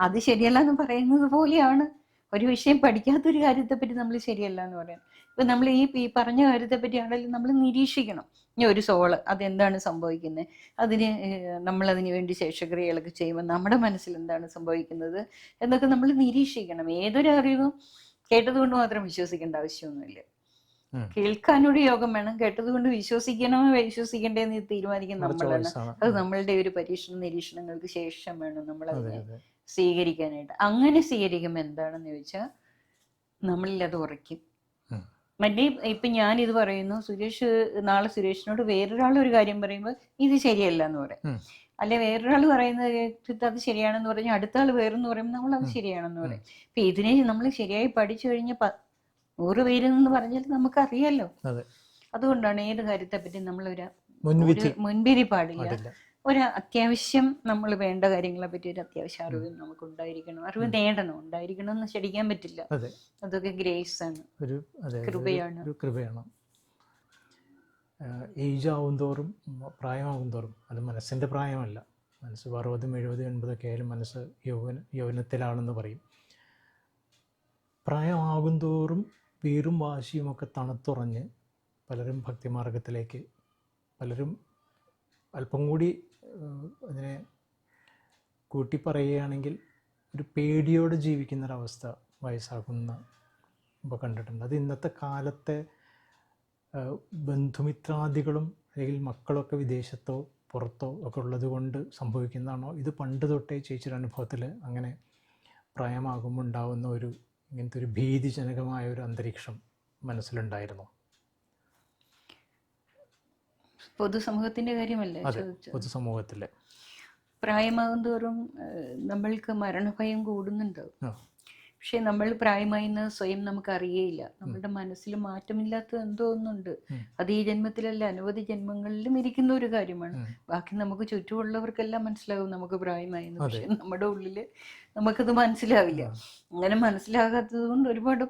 അത് ശരിയല്ല എന്ന് പറയുന്നത് പോലെയാണ് ഒരു വിഷയം പഠിക്കാത്തൊരു കാര്യത്തെപ്പറ്റി നമ്മൾ ശരിയല്ല എന്ന് പറയാം. ഇപ്പം നമ്മൾ ഈ പറഞ്ഞ കാര്യത്തെപ്പറ്റി ആണെങ്കിലും നമ്മൾ നിരീക്ഷിക്കണം. ഇനി ഒരു സോള് അതെന്താണ് സംഭവിക്കുന്നത്, നമ്മളതിന് വേണ്ടി ശേഷക്രിയകളൊക്കെ ചെയ്യുമ്പോൾ നമ്മുടെ മനസ്സിൽ എന്താണ് സംഭവിക്കുന്നത് എന്നൊക്കെ നമ്മൾ നിരീക്ഷിക്കണം. ഏതൊരു അറിവും കേട്ടതുകൊണ്ട് മാത്രം വിശ്വസിക്കേണ്ട ആവശ്യമൊന്നുമില്ല. കേൾക്കാനൊരു യോഗം വേണം. കേട്ടതുകൊണ്ട് വിശ്വസിക്കണമോ വിശ്വസിക്കേണ്ടതെന്ന് തീരുമാനിക്കുന്ന നമ്മളാണ്. അത് നമ്മളുടെ ഒരു പരീക്ഷണ നിരീക്ഷണങ്ങൾക്ക് ശേഷം വേണം നമ്മൾ അതിനെ സ്വീകരിക്കാനായിട്ട്. അങ്ങനെ സ്വീകരിക്കുമ്പോൾ എന്താണെന്ന് ചോദിച്ചാൽ നമ്മളിൽ അത് ഉറയ്ക്കും. മറ്റേ ഇപ്പൊ ഞാനിത് പറയുന്നു, നാളെ സുരേഷിനോട് വേറൊരാൾ ഒരു കാര്യം പറയുമ്പോൾ ഇത് ശരിയല്ല എന്ന് പറയും. അല്ലെ വേറൊരാൾ പറയുന്നത് കേട്ടിട്ട് അത് ശരിയാണെന്ന് പറഞ്ഞാൽ അടുത്ത ആൾ വേറെന്ന് പറയുമ്പോൾ നമ്മൾ അത് ശരിയാണെന്ന് പറയും. അപ്പൊ ഇതിനെ നമ്മൾ ശരിയായി പഠിച്ചു കഴിഞ്ഞ 100 പേരിൽ നിന്ന് പറഞ്ഞാൽ നമുക്കറിയാലോ. അതുകൊണ്ടാണ് ഏത് കാര്യത്തെപ്പറ്റി നമ്മളൊരു മുൻവിധി പാടില്ല. ഒരു അത്യാവശ്യം നമ്മൾ വേണ്ട കാര്യങ്ങളെ പറ്റി ഒരു അത്യാവശ്യം അറിവ് നമുക്ക് ഉണ്ടായിരിക്കണം. അറിവ് നേടണം, ഉണ്ടായിരിക്കണം എന്ന് ശടിക്കാൻ പറ്റില്ല. അതൊക്കെ ഗ്രേസ് ആണ്, കൃപയാണ്. ഏജ് ആവുന്തോറും, പ്രായമാകും തോറും, അത് മനസ്സിൻ്റെ പ്രായമല്ല, മനസ്സ് 60, 70, 80 ഒക്കെ ആയാലും മനസ്സ് യൗവനത്തിലാണെന്ന് പറയും. പ്രായമാകും തോറും വീറും വാശിയുമൊക്കെ തണുത്തുറഞ്ഞ് പലരും ഭക്തിമാർഗത്തിലേക്ക്, പലരും അല്പം കൂടി അതിനെ കൂട്ടി പറയുകയാണെങ്കിൽ ഒരു പേടിയോടെ ജീവിക്കുന്നൊരവസ്ഥ വയസ്സാകുന്ന ഇപ്പോൾ കണ്ടിട്ടുണ്ട്. അത് ഇന്നത്തെ കാലത്തെ ബന്ധുമിത്രാദികളും അല്ലെങ്കിൽ മക്കളൊക്കെ വിദേശത്തോ പുറത്തോ ഒക്കെ ഉള്ളത് കൊണ്ട് സംഭവിക്കുന്നതാണോ, ഇത് പണ്ട് തൊട്ടേ ചേച്ചിയുടെ അനുഭവത്തിൽ അങ്ങനെ പ്രായമാകുമ്പോൾ ഉണ്ടാകുന്ന ഇങ്ങനത്തെ ഒരു ഭീതിജനകമായ ഒരു അന്തരീക്ഷം മനസ്സിലുണ്ടായിരുന്നു? പൊതുസമൂഹത്തിന്റെ കാര്യമല്ലേ പൊതുസമൂഹത്തിലെ പ്രായമാകും തോറും നമ്മൾക്ക് മരണഭയം കൂടുന്നുണ്ടാവും. പക്ഷെ നമ്മൾ പ്രായമായിന്ന് സ്വയം നമുക്ക് അറിയേയില്ല. നമ്മളുടെ മനസ്സിൽ മാറ്റമില്ലാത്ത എന്തോ ഒന്നുണ്ട്. അത് ഈ ജന്മത്തിലല്ല, അനവധി ജന്മങ്ങളിലും ഇരിക്കുന്ന ഒരു കാര്യമാണ്. ബാക്കി നമുക്ക് ചുറ്റുമുള്ളവർക്കെല്ലാം മനസ്സിലാവും നമുക്ക് പ്രായമായെന്ന്. പക്ഷെ നമ്മുടെ ഉള്ളില് നമുക്കത് മനസ്സിലാവില്ല. അങ്ങനെ മനസ്സിലാകാത്തത് കൊണ്ട് ഒരുപാട്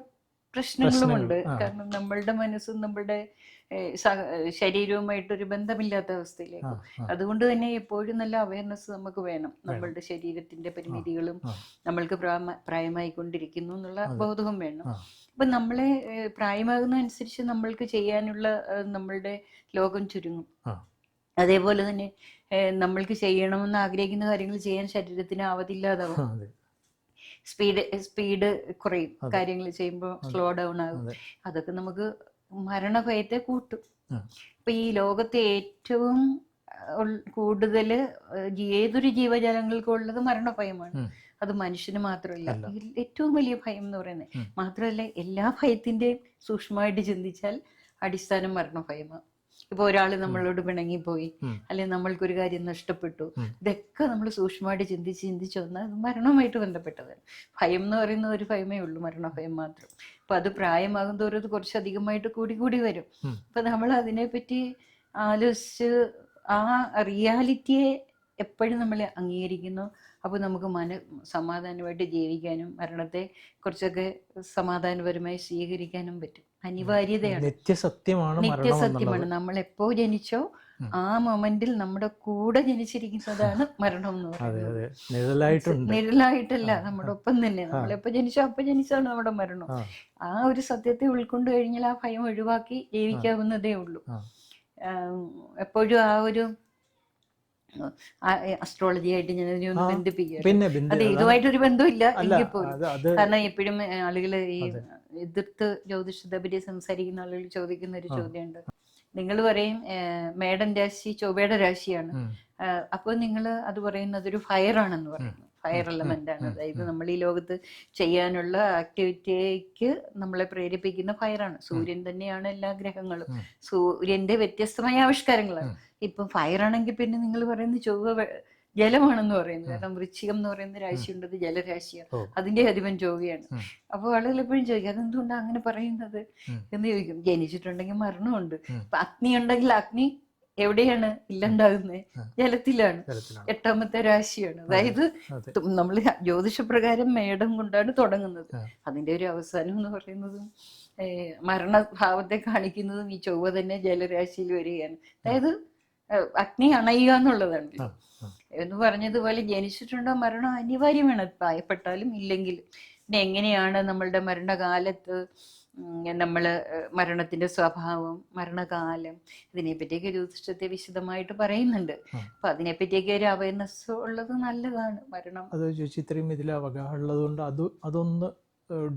പ്രശ്നങ്ങളുമുണ്ട്. കാരണം നമ്മളുടെ മനസ്സും നമ്മളുടെ ശരീരവുമായിട്ടൊരു ബന്ധമില്ലാത്ത അവസ്ഥയിലേക്ക്. അതുകൊണ്ട് തന്നെ എപ്പോഴും നല്ല അവയർനെസ് നമുക്ക് വേണം. നമ്മളുടെ ശരീരത്തിന്റെ പരിമിതികളും നമ്മൾക്ക് പ്രായമായിക്കൊണ്ടിരിക്കുന്നു എന്നുള്ള ബോധവും വേണം. അപ്പൊ നമ്മളെ പ്രായമാകുന്ന അനുസരിച്ച് നമ്മൾക്ക് ചെയ്യാനുള്ള നമ്മളുടെ ലോകം ചുരുങ്ങും. അതേപോലെ തന്നെ നമ്മൾക്ക് ചെയ്യണമെന്ന് ആഗ്രഹിക്കുന്ന കാര്യങ്ങൾ ചെയ്യാൻ ശരീരത്തിന് ആവതില്ലാതാവും. സ്പീഡ് കുറയും. കാര്യങ്ങൾ ചെയ്യുമ്പോൾ സ്ലോ ഡൗൺ ആകും. അതൊക്കെ നമുക്ക് മരണഭയത്തെ കൂട്ടും. ഇപ്പൊ ഈ ലോകത്തെ ഏറ്റവും കൂടുതൽ ഏതൊരു ജീവജാലങ്ങൾക്കും ഉള്ളത് മരണഭയമാണ്. അത് മനുഷ്യന് മാത്രമല്ല, ഏറ്റവും വലിയ ഭയം എന്ന് പറയുന്നത്. മാത്രമല്ല എല്ലാ ഭയത്തിന്റെയും സൂക്ഷ്മമായിട്ട് ചിന്തിച്ചാൽ അടിസ്ഥാനം മരണഭയമാണ്. ഇപ്പൊ ഒരാൾ നമ്മളോട് പിണങ്ങിപ്പോയി, അല്ലെങ്കിൽ നമ്മൾക്കൊരു കാര്യം നഷ്ടപ്പെട്ടു, ഇതൊക്കെ നമ്മൾ സൂക്ഷ്മമായിട്ട് ചിന്തിച്ച് വന്നാൽ അത് മരണവുമായിട്ട് ബന്ധപ്പെട്ടതാണ്. ഭയം എന്ന് പറയുന്ന ഒരു ഭയമേ ഉള്ളൂ, മരണഭയം മാത്രം. അപ്പൊ അത് പ്രായമാകും തോറും അത് കുറച്ചധികമായിട്ട് കൂടി വരും. അപ്പൊ നമ്മൾ അതിനെപ്പറ്റി ആലോചിച്ച് ആ റിയാലിറ്റിയെ എപ്പോഴും നമ്മൾ അംഗീകരിക്കുന്നു. അപ്പോൾ നമുക്ക് സമാധാനമായിട്ട് ജീവിക്കാനും മരണത്തെ കുറച്ചൊക്കെ സമാധാനപരമായി സ്വീകരിക്കാനും പറ്റും. അനിവാര്യതയാണ്, നിത്യസത്യമാണ്. നമ്മൾ എപ്പോ ജനിച്ചോ ആ മൊമെന്റിൽ നമ്മുടെ കൂടെ ജനിച്ചിരിക്കുന്നതാണ് മരണം എന്ന് പറയുന്നത്. നിഴലായിട്ടല്ല, നമ്മുടെ ഒപ്പം തന്നെ. നമ്മളെപ്പോ ജനിച്ചോ അപ്പൊ ജനിച്ചാണ് നമ്മുടെ മരണം. ആ ഒരു സത്യത്തെ ഉൾക്കൊണ്ട് കഴിഞ്ഞാൽ ആ ഭയം ഒഴിവാക്കി ജീവിക്കാവുന്നതേ ഉള്ളൂ. എപ്പോഴും ആ ഒരു അസ്ട്രോളജി ആയിട്ട് ഞാൻ ഇതിനൊന്ന് ബന്ധിപ്പിക്കുക. അതെ, ഇതുമായിട്ടൊരു ബന്ധമില്ല എങ്കിൽ പോലും. കാരണം എപ്പോഴും ആളുകൾ ഈ എതിർത്ത് ജ്യോതിഷത്തെ പറ്റി സംസാരിക്കുന്ന ആളുകൾ ചോദിക്കുന്ന ഒരു ചോദ്യമുണ്ട്. നിങ്ങൾ പറയും മേടൻ രാശി ചൊവ്വയുടെ രാശിയാണ്, അപ്പോൾ നിങ്ങൾ അത് പറയുന്നത് ഒരു ഫയർ ആണെന്ന് പറയുന്നു. ഫയർ എലമെന്റ് ആണ്. അതായത് നമ്മൾ ഈ ലോകത്ത് ചെയ്യാനുള്ള ആക്ടിവിറ്റിക്ക് നമ്മളെ പ്രേരിപ്പിക്കുന്ന ഫയറാണ്. സൂര്യൻ തന്നെയാണ് എല്ലാ ഗ്രഹങ്ങളും. സൂര്യന്റെ വ്യത്യസ്തമായ ആവിഷ്കാരങ്ങളാണ്. ഇപ്പൊ ഫയർ ആണെങ്കിൽ പിന്നെ നിങ്ങൾ പറയുന്നത് ചൊവ്വ ജലമാണെന്ന് പറയുന്നത്. കാരണം വൃശ്ചികം എന്ന് പറയുന്ന രാശിയുണ്ട്, അത് ജലരാശിയാണ്, അതിന്റെ അധിപൻ ചൊവ്വയാണ്. അപ്പോൾ ആളുകൾ എപ്പോഴും ചോദിക്കും അതെന്തുകൊണ്ടാണ് അങ്ങനെ പറയുന്നത് എന്ന് ചോദിക്കും. ജനിച്ചിട്ടുണ്ടെങ്കിൽ മരണമുണ്ട്. ഇപ്പൊ അഗ്നി ഉണ്ടെങ്കിൽ അഗ്നി എവിടെയാണ് ഇല്ലണ്ടാകുന്നത്? ജലത്തിലാണ്. 8ാമത്തെ രാശിയാണ്. അതായത് നമ്മൾ ജ്യോതിഷപ്രകാരം മേടം കൊണ്ടാണ് തുടങ്ങുന്നത്. അതിന്റെ ഒരു അവസാനം എന്ന് പറയുന്നത് മരണഭാവത്തെ കാണിക്കുന്നതും ഈ ചൊവ്വ തന്നെ ജലരാശിയിൽ വരികയാണ്. അതായത് അഗ്നി അണയുക എന്നുള്ളതാണ്. എന്ന് പറഞ്ഞതുപോലെ ജനിച്ചിട്ടുണ്ടോ മരണം അനിവാര്യമാണ്, ഭയപ്പെട്ടാലും ഇല്ലെങ്കിലും. പിന്നെ എങ്ങനെയാണ് നമ്മളുടെ മരണകാലത്ത് നമ്മൾ മരണത്തിന്റെ സ്വഭാവം, മരണകാലം, ഇതിനെപ്പറ്റിയൊക്കെ ജ്യോതിഷത്തെ വിശദമായിട്ട് പറയുന്നുണ്ട്. അപ്പൊ അതിനെപ്പറ്റിയൊക്കെ ഒരു അവയർനെസ് ഉള്ളത് നല്ലതാണ്. മരണം അത് ചോദിച്ചു ഇത്രയും ഇതിൽ അവഗാഹം ഉള്ളത് കൊണ്ട് അതൊന്ന്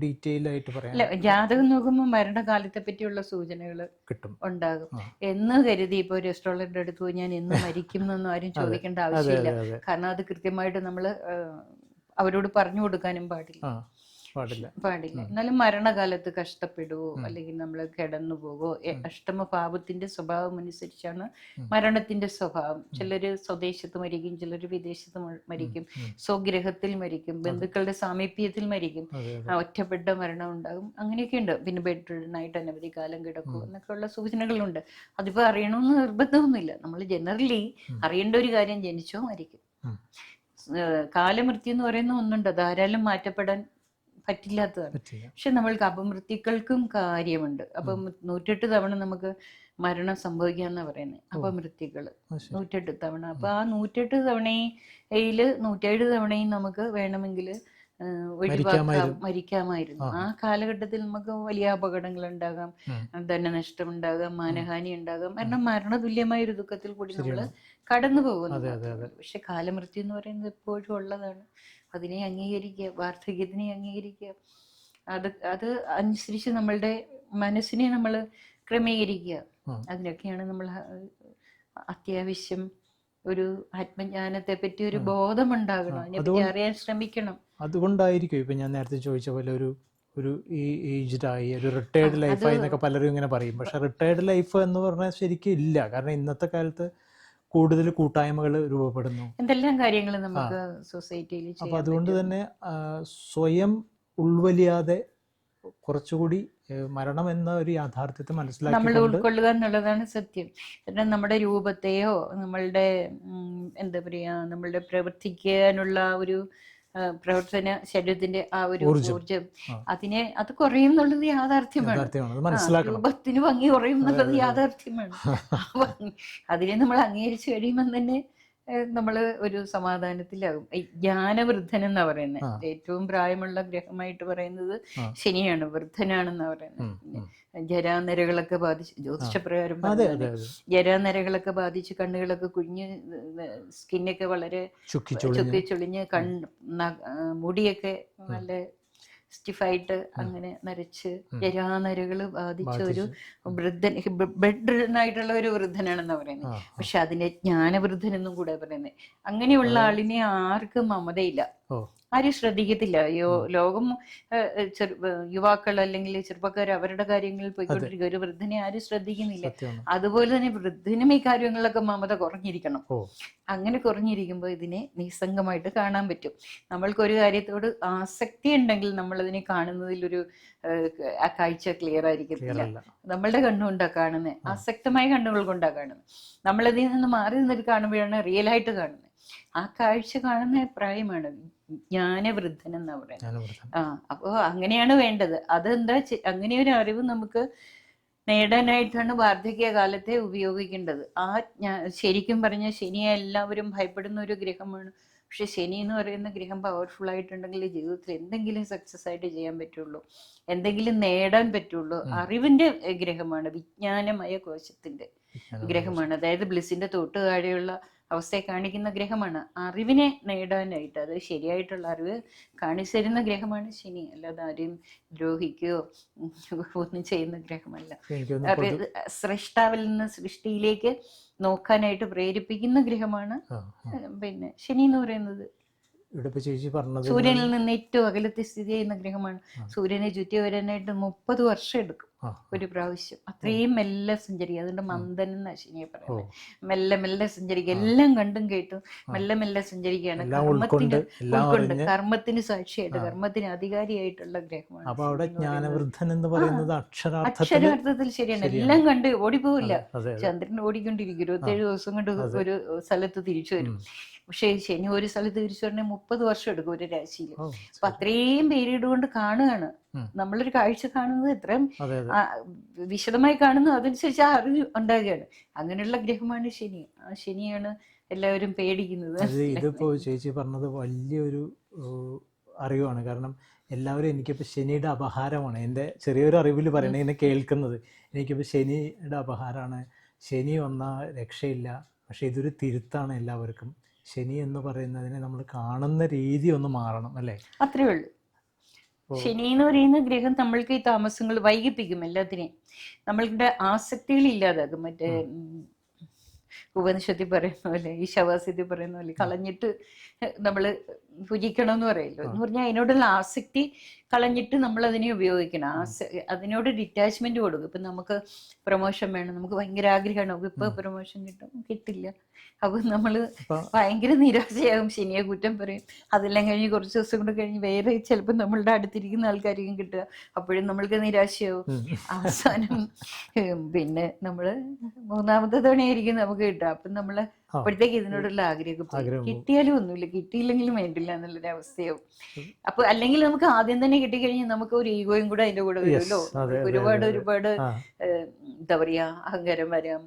ഡീറ്റെയിൽ ആയിട്ട് പറയാം. അല്ല, ജാതകം നോക്കുമ്പോൾ മരണകാലത്തെ പറ്റിയുള്ള സൂചനകൾ കിട്ടും, ഉണ്ടാകും. എന്ന് കരുതി ഇപ്പൊ ഒരു അസ്ട്രോളജറുടെ അടുത്ത് പോയി ഞാൻ എന്ന് മരിക്കും എന്നൊന്നും ആരും ചോദിക്കേണ്ട ആവശ്യമില്ല. കാരണം അത് കൃത്യമായിട്ട് നമ്മൾ അവരോട് പറഞ്ഞു കൊടുക്കാനും പാടില്ല. എന്നാലും മരണകാലത്ത് കഷ്ടപ്പെടുവോ അല്ലെങ്കിൽ നമ്മൾ കിടന്നു പോകോ, അഷ്ടമഭാവത്തിന്റെ സ്വഭാവം അനുസരിച്ചാണ് മരണത്തിന്റെ സ്വഭാവം. ചിലര് സ്വദേശത്ത് മരിക്കും, ചിലര് വിദേശത്ത് മരിക്കും, സ്വഗ്രഹത്തിൽ മരിക്കും, ബന്ധുക്കളുടെ സാമീപ്യത്തിൽ മരിക്കും, ഒറ്റപ്പെട്ട മരണം ഉണ്ടാകും, അങ്ങനെയൊക്കെ ഉണ്ട്. പിന്നെ ബെഡ് റിഡനായിട്ട് അനവധി കാലം കിടക്കും എന്നൊക്കെ ഉള്ള സൂചനകളുണ്ട്. അതിപ്പോ അറിയണമെന്ന് നിർബന്ധമൊന്നുമില്ല. നമ്മൾ ജനറലി അറിയേണ്ട ഒരു കാര്യം, ജനിച്ചോ മരിക്കും. കാലമൃത്യു എന്ന് പറയുന്ന ഒന്നുണ്ട്, ധാരാളം മാറ്റപ്പെടാൻ പറ്റില്ലാത്തതാണ്. പക്ഷെ നമ്മൾക്ക് അപമൃത്യുക്കൾക്കും കാര്യമുണ്ട്. അപ്പം 108 തവണ നമുക്ക് മരണം സംഭവിക്കാന്നാ പറയുന്നത്, അപമൃത്യുക്കള് 108 തവണ. അപ്പൊ ആ 108 തവണയില് 107 തവണയും നമുക്ക് വേണമെങ്കിൽ മരിക്കാമായിരുന്നു. ആ കാലഘട്ടത്തിൽ നമുക്ക് വലിയ അപകടങ്ങൾ ഉണ്ടാകാം, ധനനഷ്ടം ഉണ്ടാകാം, മാനഹാനി ഉണ്ടാകാം. കാരണം മരണതുല്യമായ ഒരു ദുഃഖത്തിൽ കൂടി നമ്മൾ കടന്നു പോകുന്നു. പക്ഷെ കാലമൃത്യു എന്ന് പറയുന്നത് എപ്പോഴും ഉള്ളതാണ്. അതിനെ അംഗീകരിക്കുക, വാർദ്ധക്യത്തിനെ അംഗീകരിക്കുക. അത് അനുസരിച്ച് നമ്മളുടെ മനസ്സിനെ നമ്മൾ ക്രമീകരിക്കുക. അതിനൊക്കെയാണ് നമ്മൾ അത്യാവശ്യം ഒരു ആത്മജ്ഞാനത്തെ പറ്റി ഒരു ബോധം ഉണ്ടാകണം, അതിനെപ്പറ്റി അറിയാൻ ശ്രമിക്കണം. അതുകൊണ്ടായിരിക്കും ഇപ്പൊ ഞാൻ നേരത്തെ ചോദിച്ച പോലെ ഒരു ഏജ്ഡായി ഒരു റിട്ടയർഡ് ലൈഫായി എന്നൊക്കെ പലരും ഇങ്ങനെ പറയും. പക്ഷെ റിട്ടയർഡ് ലൈഫ് എന്ന് പറഞ്ഞാൽ ശരിക്കും ഇല്ല. കാരണം ഇന്നത്തെ കാലത്ത് കൂടുതൽ കൂട്ടായ്മകൾ രൂപപ്പെടുന്നു, എന്തെല്ലാം കാര്യങ്ങൾ നമുക്ക് സൊസൈറ്റിയിൽ. അപ്പൊ അതുകൊണ്ട് തന്നെ സ്വയം ഉൾവലിയാതെ കുറച്ചുകൂടി മരണം എന്ന ഒരു യാഥാർത്ഥ്യത്തെ മനസ്സിലാക്കി നമ്മൾ ഉൾക്കൊള്ളുക എന്നുള്ളതാണ് സത്യം. കാരണം നമ്മുടെ രൂപത്തെയോ നമ്മളുടെ എന്താ പറയാ നമ്മളുടെ പ്രവർത്തിക്കാനുള്ള ഒരു പ്രവർത്തന ശരീരത്തിന്റെ ആ ഒരു ഊർജം അത് കുറയും എന്നുള്ളത് യാഥാർത്ഥ്യമാണ്. രൂപത്തിന് ഭംഗി കുറയും എന്നുള്ളത് യാഥാർത്ഥ്യമാണ്. അതിനെ നമ്മൾ അംഗീകരിച്ചു കഴിയുമ്പോൾ തന്നെ നമ്മള് ഒരു സമാധാനത്തിലാകും. ജ്ഞാനവൃദ്ധൻ എന്നാ പറയുന്നത്. ഏറ്റവും പ്രായമുള്ള ഗ്രഹമായിട്ട് പറയുന്നത് ശനിയാണ്, വൃദ്ധനാണെന്നാ പറയുന്നത്. ജരാനരകളൊക്കെ ബാധിച്ച്, ജ്യോതിഷപ്രകാരം ജരാനരകളൊക്കെ ബാധിച്ച് കണ്ണുകളൊക്കെ കുഞ്ഞ്, സ്കിന്നൊക്കെ വളരെ ചുക്കിച്ചൊളിഞ്ഞ്, മുടിയൊക്കെ നല്ല സ്റ്റിഫായിട്ട് അങ്ങനെ നരച്ച് ജരാനരകള് ബാധിച്ച ഒരു വൃദ്ധൻ, ബെഡ്റിഡനായിട്ടുള്ള ഒരു വൃദ്ധനാണെന്നാ പറയുന്നത്. പക്ഷെ അതിനെ ജ്ഞാനവൃദ്ധൻ എന്നും കൂടെ പറയുന്നത്. അങ്ങനെയുള്ള ആളിനെ ആർക്കും മമതയില്ല, ആരും ശ്രദ്ധിക്കത്തില്ല. ലോകം യുവാക്കൾ അല്ലെങ്കിൽ ചെറുപ്പക്കാർ അവരുടെ കാര്യങ്ങളിൽ പോയിക്കൊണ്ടിരിക്കുക, ഒരു വൃദ്ധനെ ആരും ശ്രദ്ധിക്കുന്നില്ല. അതുപോലെ തന്നെ വൃദ്ധനും ഈ കാര്യങ്ങളിലൊക്കെ മമത കുറഞ്ഞിരിക്കണം. അങ്ങനെ കുറഞ്ഞിരിക്കുമ്പോൾ ഇതിനെ നിസ്സംഗമായിട്ട് കാണാൻ പറ്റും. നമ്മൾക്കൊരു കാര്യത്തോട് ആസക്തി ഉണ്ടെങ്കിൽ നമ്മളതിനെ കാണുന്നതിലൊരു ആ കാഴ്ച ക്ലിയർ ആയിരിക്കത്തില്ല. നമ്മളുടെ കണ്ണുകൊണ്ടാ കാണുന്നത്, ആസക്തമായ കണ്ണുകൾ കൊണ്ടാ കാണുന്നത്. നമ്മളതിൽ നിന്ന് മാറി നിന്നിട്ട് കാണുമ്പോഴാണ് റിയലായിട്ട് കാണുന്നത്. ആ കാഴ്ച കാണുന്ന പ്രായമാണ് ജ്ഞാനവൃദ്ധൻ എന്നാ പറയുന്നത്. അപ്പോ അങ്ങനെയാണ് വേണ്ടത്. അതെന്താ, അങ്ങനെ ഒരു അറിവ് നമുക്ക് നേടാനായിട്ടാണ് വാർദ്ധക്യകാലത്തെ ഉപയോഗിക്കേണ്ടത്. ശരിക്കും പറഞ്ഞ ശനിയെ എല്ലാവരും ഭയപ്പെടുന്ന ഒരു ഗ്രഹമാണ്. പക്ഷെ ശനി എന്ന് പറയുന്ന ഗ്രഹം പവർഫുൾ ആയിട്ടുണ്ടെങ്കിൽ ജീവിതത്തിൽ എന്തെങ്കിലും സക്സസ് ആയിട്ട് ചെയ്യാൻ പറ്റുള്ളൂ, എന്തെങ്കിലും നേടാൻ പറ്റുള്ളൂ. അറിവിന്റെ ഗ്രഹമാണ്, വിജ്ഞാനമയ കോശത്തിന്റെ ഗ്രഹമാണ്. അതായത് ബ്ലിസിന്റെ തൊട്ട് താഴെയുള്ള അവസ്ഥയെ കാണിക്കുന്ന ഗ്രഹമാണ്. അറിവിനെ നേടാനായിട്ട്, അത് ശരിയായിട്ടുള്ള അറിവ് കാണിച്ചു തരുന്ന ഗ്രഹമാണ് ശനി. അല്ലാതെ ആരെയും ദ്രോഹിക്കുകയോ ഒന്നും ചെയ്യുന്ന ഗ്രഹമല്ല. സ്രഷ്ടാവിൽ നിന്ന് സൃഷ്ടിയിലേക്ക് നോക്കാനായിട്ട് പ്രേരിപ്പിക്കുന്ന ഗ്രഹമാണ് പിന്നെ ശനി എന്ന് പറയുന്നത്. സൂര്യനിൽ നിന്ന് ഏറ്റവും അകലത്തെ സ്ഥിതി ചെയ്യുന്ന ഗ്രഹമാണ്. സൂര്യനെ ചുറ്റി വരാനായിട്ട് 30 വർഷം എടുക്കും ഒരു പ്രാവശ്യം. അത്രയും മെല്ലെ സഞ്ചരിക്കുക. അതുകൊണ്ട് മന്ദൻ എന്നാ ശനിയെ പറയുന്നത്. മെല്ലെ മെല്ലെ സഞ്ചരിക്കുക, എല്ലാം കണ്ടും കേട്ടും മെല്ലെ മെല്ലെ സഞ്ചരിക്കുകയാണ്. കർമ്മത്തിന് സാക്ഷിയായിട്ട്, കർമ്മത്തിന് അധികാരിയായിട്ടുള്ള ഗ്രഹമാണ്. അക്ഷരാർത്ഥത്തിൽ ശരിയാണ്, എല്ലാം കണ്ട് ഓടിപ്പോവില്ല. ചന്ദ്രൻ ഓടിക്കൊണ്ടിരിക്കും, 27 ദിവസം കൊണ്ട് ഒരു സ്ഥലത്ത് തിരിച്ചു വരും. പക്ഷെ ശനി ഒരു സ്ഥലത്ത് തിരിച്ചു വരണമെങ്കിൽ 30 വർഷം എടുക്കും ഒരു രാശിയിൽ. അപ്പൊ അത്രയും പീരീഡ് കൊണ്ട് കാണുകയാണ്. നമ്മളൊരു കാഴ്ച കാണുന്നത് എത്രയും വിശദമായി കാണുന്നു, അതനുസരിച്ച് ആ അറിവ് ഉണ്ടാകുകയാണ്. അങ്ങനെയുള്ള ഗ്രഹമാണ് ശനി. ആ ശനിയാണ് എല്ലാവരും പേടിക്കുന്നത്. ഇതിപ്പോ ചേച്ചി പറഞ്ഞത് വലിയൊരു അറിവാണ്. കാരണം എല്ലാവരും എനിക്കിപ്പോൾ ശനിയുടെ അപഹാരമാണ്, എൻ്റെ ചെറിയൊരു അറിവിൽ പറയണേ, ഇങ്ങനെ കേൾക്കുന്നത്, എനിക്കിപ്പോൾ ശനിയുടെ അപഹാരമാണ്, ശനി വന്നാൽ രക്ഷയില്ല. പക്ഷേ ഇതൊരു തിരുത്താണ് എല്ലാവർക്കും. ശനി എന്ന് പറയുന്നതിനെ നമ്മൾ കാണുന്ന രീതി ഒന്ന് മാറണം, അല്ലേ? അത്രേ ഉള്ളൂ. ശനി എന്ന് പറയുന്ന ഗ്രഹം നമ്മൾക്ക് ഈ താമസങ്ങൾ വൈകിപ്പിക്കും, എല്ലാത്തിനെയും നമ്മളുടെ ആസക്തികൾ ഇല്ലാതാക്കും. മറ്റേ ഉപനിഷത്തിൽ പറയുന്ന പോലെ, ഈ ശവാസ്യത്തിൽ പറയുന്ന പോലെ കളഞ്ഞിട്ട് നമ്മള് ഭുജിക്കണം എന്ന് പറയല്ലോ. എന്ന് പറഞ്ഞാൽ അതിനോടുള്ള ആസക്തി കളഞ്ഞിട്ട് നമ്മൾ അതിനെ ഉപയോഗിക്കണം. അതിനോട് ഡിറ്റാച്ച്മെന്റ് കൊടുക്കും. ഇപ്പൊ നമുക്ക് പ്രൊമോഷൻ വേണം, നമുക്ക് ഭയങ്കര ആഗ്രഹമാണ്, ഇപ്പൊ പ്രൊമോഷൻ കിട്ടും, കിട്ടില്ല, അപ്പൊ നമ്മള് ഭയങ്കര നിരാശയാകും, ശനിയെ കുറ്റം പറയും. അതെല്ലാം കഴിഞ്ഞ് കുറച്ച് ദിവസം കൊണ്ട് കഴിഞ്ഞ് വേറെ ചിലപ്പോൾ നമ്മളുടെ അടുത്തിരിക്കുന്ന ആൾക്കാരിക്കും കിട്ടുക, അപ്പോഴും നമ്മൾക്ക് നിരാശയാവും. അവസാനം പിന്നെ നമ്മള് മൂന്നാമത്തെ തവണയായിരിക്കും നമുക്ക് കിട്ടുക. അപ്പൊ നമ്മള് അപ്പോഴത്തേക്ക് ഇതിനോടുള്ള ആഗ്രഹം കിട്ടിയാലും ഒന്നുമില്ല, കിട്ടിയില്ലെങ്കിലും വേണ്ടില്ല എന്നുള്ളൊരു അവസ്ഥയാവും. അപ്പൊ അല്ലെങ്കിൽ നമുക്ക് ആദ്യം തന്നെ കിട്ടിക്കഴിഞ്ഞാൽ നമുക്ക് ഒരു ഈഗോയും കൂടെ അതിന്റെ കൂടെ വരുമല്ലോ. ഒരുപാട് എന്താ പറയാ, അഹങ്കാരം വരാം,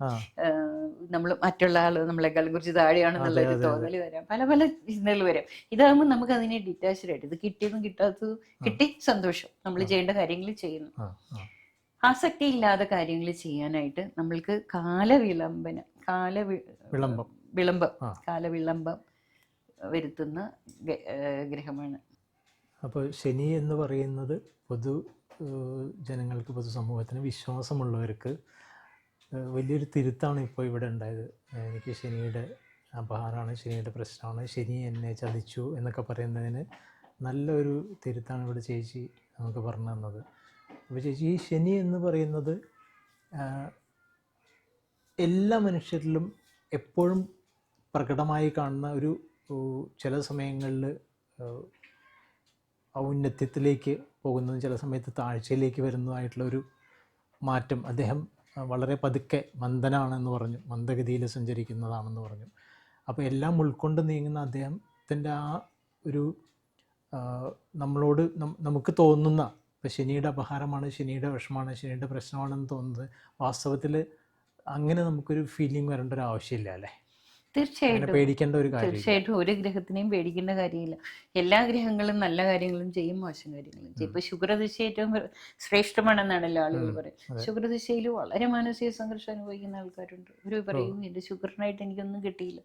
നമ്മൾ മറ്റുള്ള ആള് നമ്മളെക്കാളും കുറിച്ച് താഴെയാണെന്നുള്ള ഒരു തോന്നല് വരാം, പല പല ചിന്തകൾ വരാം. ഇതാകുമ്പോൾ നമുക്ക് അതിനെ ഡിറ്റാച്ച്ഡ് ആയിട്ട്, ഇത് കിട്ടിയതും കിട്ടാത്തതും കിട്ടി, സന്തോഷം, നമ്മൾ ചെയ്യേണ്ട കാര്യങ്ങൾ ചെയ്യുന്നു. ആസക്തി ഇല്ലാതെ കാര്യങ്ങൾ ചെയ്യാനായിട്ട് നമ്മൾക്ക് കാലവിളംബം വരുത്തുന്ന ഗ്രഹമാണ്. അപ്പോൾ ശനി എന്ന് പറയുന്നത് പൊതു ജനങ്ങൾക്ക്, പൊതുസമൂഹത്തിന്, വിശ്വാസമുള്ളവർക്ക് വലിയൊരു തിരുത്താണ് ഇപ്പോൾ ഇവിടെ ഉണ്ടായത്. എനിക്ക് ശനിയുടെ അപഹാരമാണ്, ശനിയുടെ പ്രശ്നമാണ്, ശനി എന്നെ ചതിച്ചു എന്നൊക്കെ പറയുന്നതിന് നല്ലൊരു തിരുത്താണ് ഇവിടെ ചേച്ചി നമുക്ക് പറഞ്ഞു തന്നത്. അപ്പോൾ ചേച്ചി, ഈ ശനി എന്ന് പറയുന്നത് എല്ലാ മനുഷ്യരിലും എപ്പോഴും പ്രകടമായി കാണുന്ന ഒരു, ചില സമയങ്ങളിൽ ഔന്നത്യത്തിലേക്ക് പോകുന്നതും ചില സമയത്ത് താഴ്ചയിലേക്ക് വരുന്നതായിട്ടുള്ള ഒരു മാറ്റം. അദ്ദേഹം വളരെ പതുക്കെ മന്ദനാണെന്ന് പറഞ്ഞു, മന്ദഗതിയിൽ സഞ്ചരിക്കുന്നതാണെന്ന് പറഞ്ഞു. അപ്പോൾ എല്ലാം ഉൾക്കൊണ്ട് നീങ്ങുന്ന അദ്ദേഹത്തിൻ്റെ ആ ഒരു നമ്മളോട് നമുക്ക് തോന്നുന്ന, ഇപ്പോൾ ശനിയുടെ അപഹാരമാണ്, ശനിയുടെ വിഷമാണ്, ശനിയുടെ പ്രശ്നമാണെന്ന് തോന്നുന്നത് വാസ്തവത്തിൽ അങ്ങനെ നമുക്കൊരു ഫീലിംഗ് വരേണ്ട ഒരു ആവശ്യമില്ല, അല്ലേ? തീർച്ചയായിട്ടും പേടിക്കേണ്ട ഒരു കാര്യം. തീർച്ചയായിട്ടും ഒരു ഗ്രഹത്തിനെയും പേടിക്കേണ്ട കാര്യമില്ല. എല്ലാ ഗ്രഹങ്ങളും നല്ല കാര്യങ്ങളും ചെയ്യും, മോശം കാര്യങ്ങളും ചെയ്യും. ഇപ്പൊ ശുക്രദിശ ഏറ്റവും ശ്രേഷ്ഠമാണെന്നാണല്ലോ ആളുകൾ പറയും. ശുക്രദിശയിൽ വളരെ മാനസിക സംഘർഷം അനുഭവിക്കുന്ന ആൾക്കാരുണ്ട്. ഒരു പറയും, എന്റെ ശുക്രനായിട്ട് എനിക്കൊന്നും കിട്ടിയില്ല.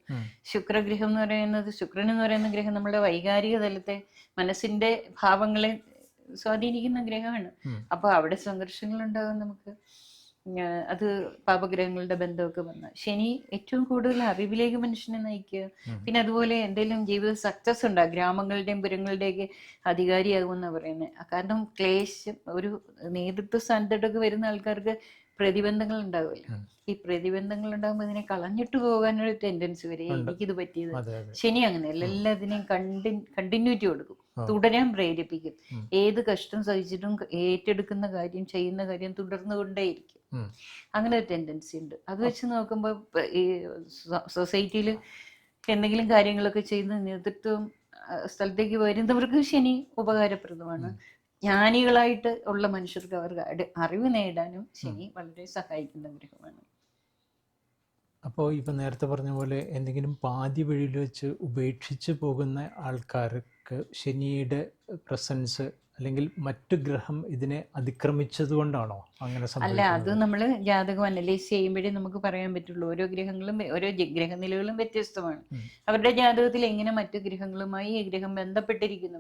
ശുക്രഗ്രഹം എന്ന് പറയുന്നത്, ശുക്രൻ എന്ന് പറയുന്ന ഗ്രഹം നമ്മുടെ വൈകാരിക തലത്തെ, മനസ്സിന്റെ ഭാവങ്ങളെ സ്വാധീനിക്കുന്ന ഗ്രഹമാണ്. അപ്പൊ അവിടെ സംഘർഷങ്ങൾ ഉണ്ടാകും നമുക്ക്. അത് പാപഗ്രഹങ്ങളുടെ ബന്ധമൊക്കെ വന്ന ശനി ഏറ്റവും കൂടുതൽ അറിവിലേക്ക് മനുഷ്യനെ നയിക്കുക. പിന്നെ അതുപോലെ എന്തെങ്കിലും ജീവിത സക്സസ് ഉണ്ടാകും, ഗ്രാമങ്ങളുടെയും പുരങ്ങളുടെയൊക്കെ അധികാരിയാകുമെന്നാ പറയുന്നത്. കാരണം ക്ലേശം, ഒരു നേതൃത്വ സ്ഥാനത്തോട്ടൊക്കെ വരുന്ന ആൾക്കാർക്ക് പ്രതിബന്ധങ്ങൾ ഉണ്ടാവില്ല. ഈ പ്രതിബന്ധങ്ങൾ ഉണ്ടാകുമ്പോൾ ഇതിനെ കളഞ്ഞിട്ട് പോകാനൊരു ടെൻഡൻസി വരെ. എനിക്കിത് പറ്റിയത് ശനി അങ്ങനെയല്ല, എല്ലാത്തിനെയും കണ്ടിന്യൂറ്റി കൊടുക്കും, തുടരാൻ പ്രേരിപ്പിക്കും. ഏത് കഷ്ടം സഹിച്ചിട്ടും ഏറ്റെടുക്കുന്ന കാര്യം, ചെയ്യുന്ന കാര്യം തുടർന്നുകൊണ്ടേയിരിക്കും. അങ്ങനെ ഒരു ടെൻഡൻസി ഉണ്ട്. അത് വെച്ച് നോക്കുമ്പോൾ ഈ സൊസൈറ്റിയിൽ എന്തെങ്കിലും കാര്യങ്ങളൊക്കെ ചെയ്യുന്ന നേതൃത്വം സ്ഥലത്തേക്ക് വരുന്നവർക്ക് ശനി ഉപകാരപ്രദമാണ്. ജ്ഞാനികളായിട്ട് ഉള്ള മനുഷ്യർക്ക് അവർക്ക് അറിവ് നേടാനും ശനി വളരെ സഹായിക്കുന്ന ഗ്രഹമാണ്. അപ്പോൾ ഇപ്പം നേരത്തെ പറഞ്ഞ പോലെ എന്തെങ്കിലും പാതി വഴിയിൽ വെച്ച് ഉപേക്ഷിച്ച് പോകുന്ന ആൾക്കാർക്ക് ശനിയുടെ പ്രസൻസ് അല്ലെങ്കിൽ മറ്റു ഗ്രഹം ഇതിനെ അതിക്രമിച്ചത് കൊണ്ടാണോ അങ്ങനെ സംഭവിക്കുന്നത്? അല്ല, അത് നമ്മൾ ജാതകം അനലൈസ് ചെയ്യുമ്പോഴേ നമുക്ക് പറയാൻ പറ്റുള്ളൂ. ഓരോ ഗ്രഹങ്ങളും, ഓരോ ഗ്രഹനിലകളും വ്യത്യസ്തമാണ്. അവരുടെ ജാതകത്തിൽ എങ്ങനെ മറ്റു ഗ്രഹങ്ങളുമായി ഈ ഗ്രഹം ബന്ധപ്പെട്ടിരിക്കുന്നു,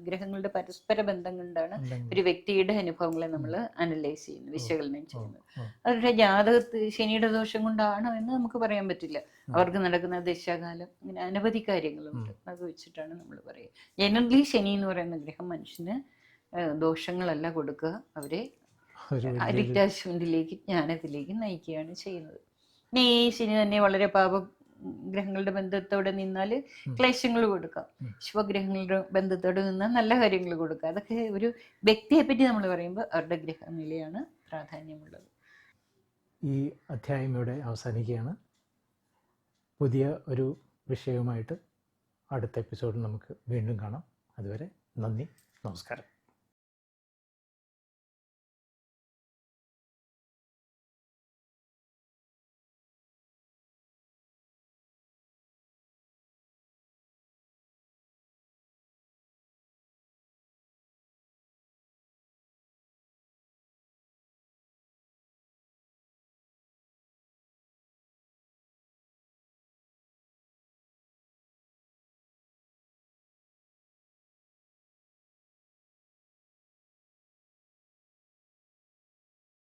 ഗ്രഹങ്ങളുടെ പരസ്പര ബന്ധം കൊണ്ടാണ് ഒരു വ്യക്തിയുടെ അനുഭവങ്ങളെ നമ്മൾ അനലൈസ് ചെയ്യുന്നത്, വിശകലനം ചെയ്യുന്നത്. അവരുടെ ജാതകത്തിൽ ശനിയുടെ ദോഷം കൊണ്ടാണോ എന്ന് നമുക്ക് പറയാൻ പറ്റില്ല. അവർക്ക് നടക്കുന്ന ദശാകാലം, അങ്ങനെ അനവധി കാര്യങ്ങളുണ്ട്. അത് വെച്ചിട്ടാണ് നമ്മൾ പറയുക. ജനറലി ശനി എന്ന് പറയുന്ന ഗ്രഹം മനുഷ്യന് ദോഷങ്ങളല്ല കൊടുക്കുക, അവരെ ഡിറ്റാച്ച്മെന്റിലേക്ക്, ജ്ഞാനത്തിലേക്ക് നയിക്കുകയാണ് ചെയ്യുന്നത്. പിന്നെ ഈ ശനി തന്നെ വളരെ പാപഗ്രഹങ്ങളുടെ ബന്ധത്തോടെ നിന്നാൽ ക്ലേശങ്ങൾ കൊടുക്കാം, ശുഭഗ്രഹങ്ങളുടെ ബന്ധത്തോടെ നിന്നാൽ നല്ല കാര്യങ്ങൾ കൊടുക്കാം. അതൊക്കെ ഒരു വ്യക്തിയെ പറ്റി നമ്മൾ പറയുമ്പോൾ അവരുടെ ഗ്രഹനിലയാണ് പ്രാധാന്യമുള്ളത്. ഈ അധ്യായം ഇവിടെ അവസാനിക്കുകയാണ്. പുതിയ ഒരു വിഷയവുമായിട്ട് അടുത്ത എപ്പിസോഡിൽ നമുക്ക് വീണ്ടും കാണാം. അതുവരെ നന്ദി, നമസ്കാരം.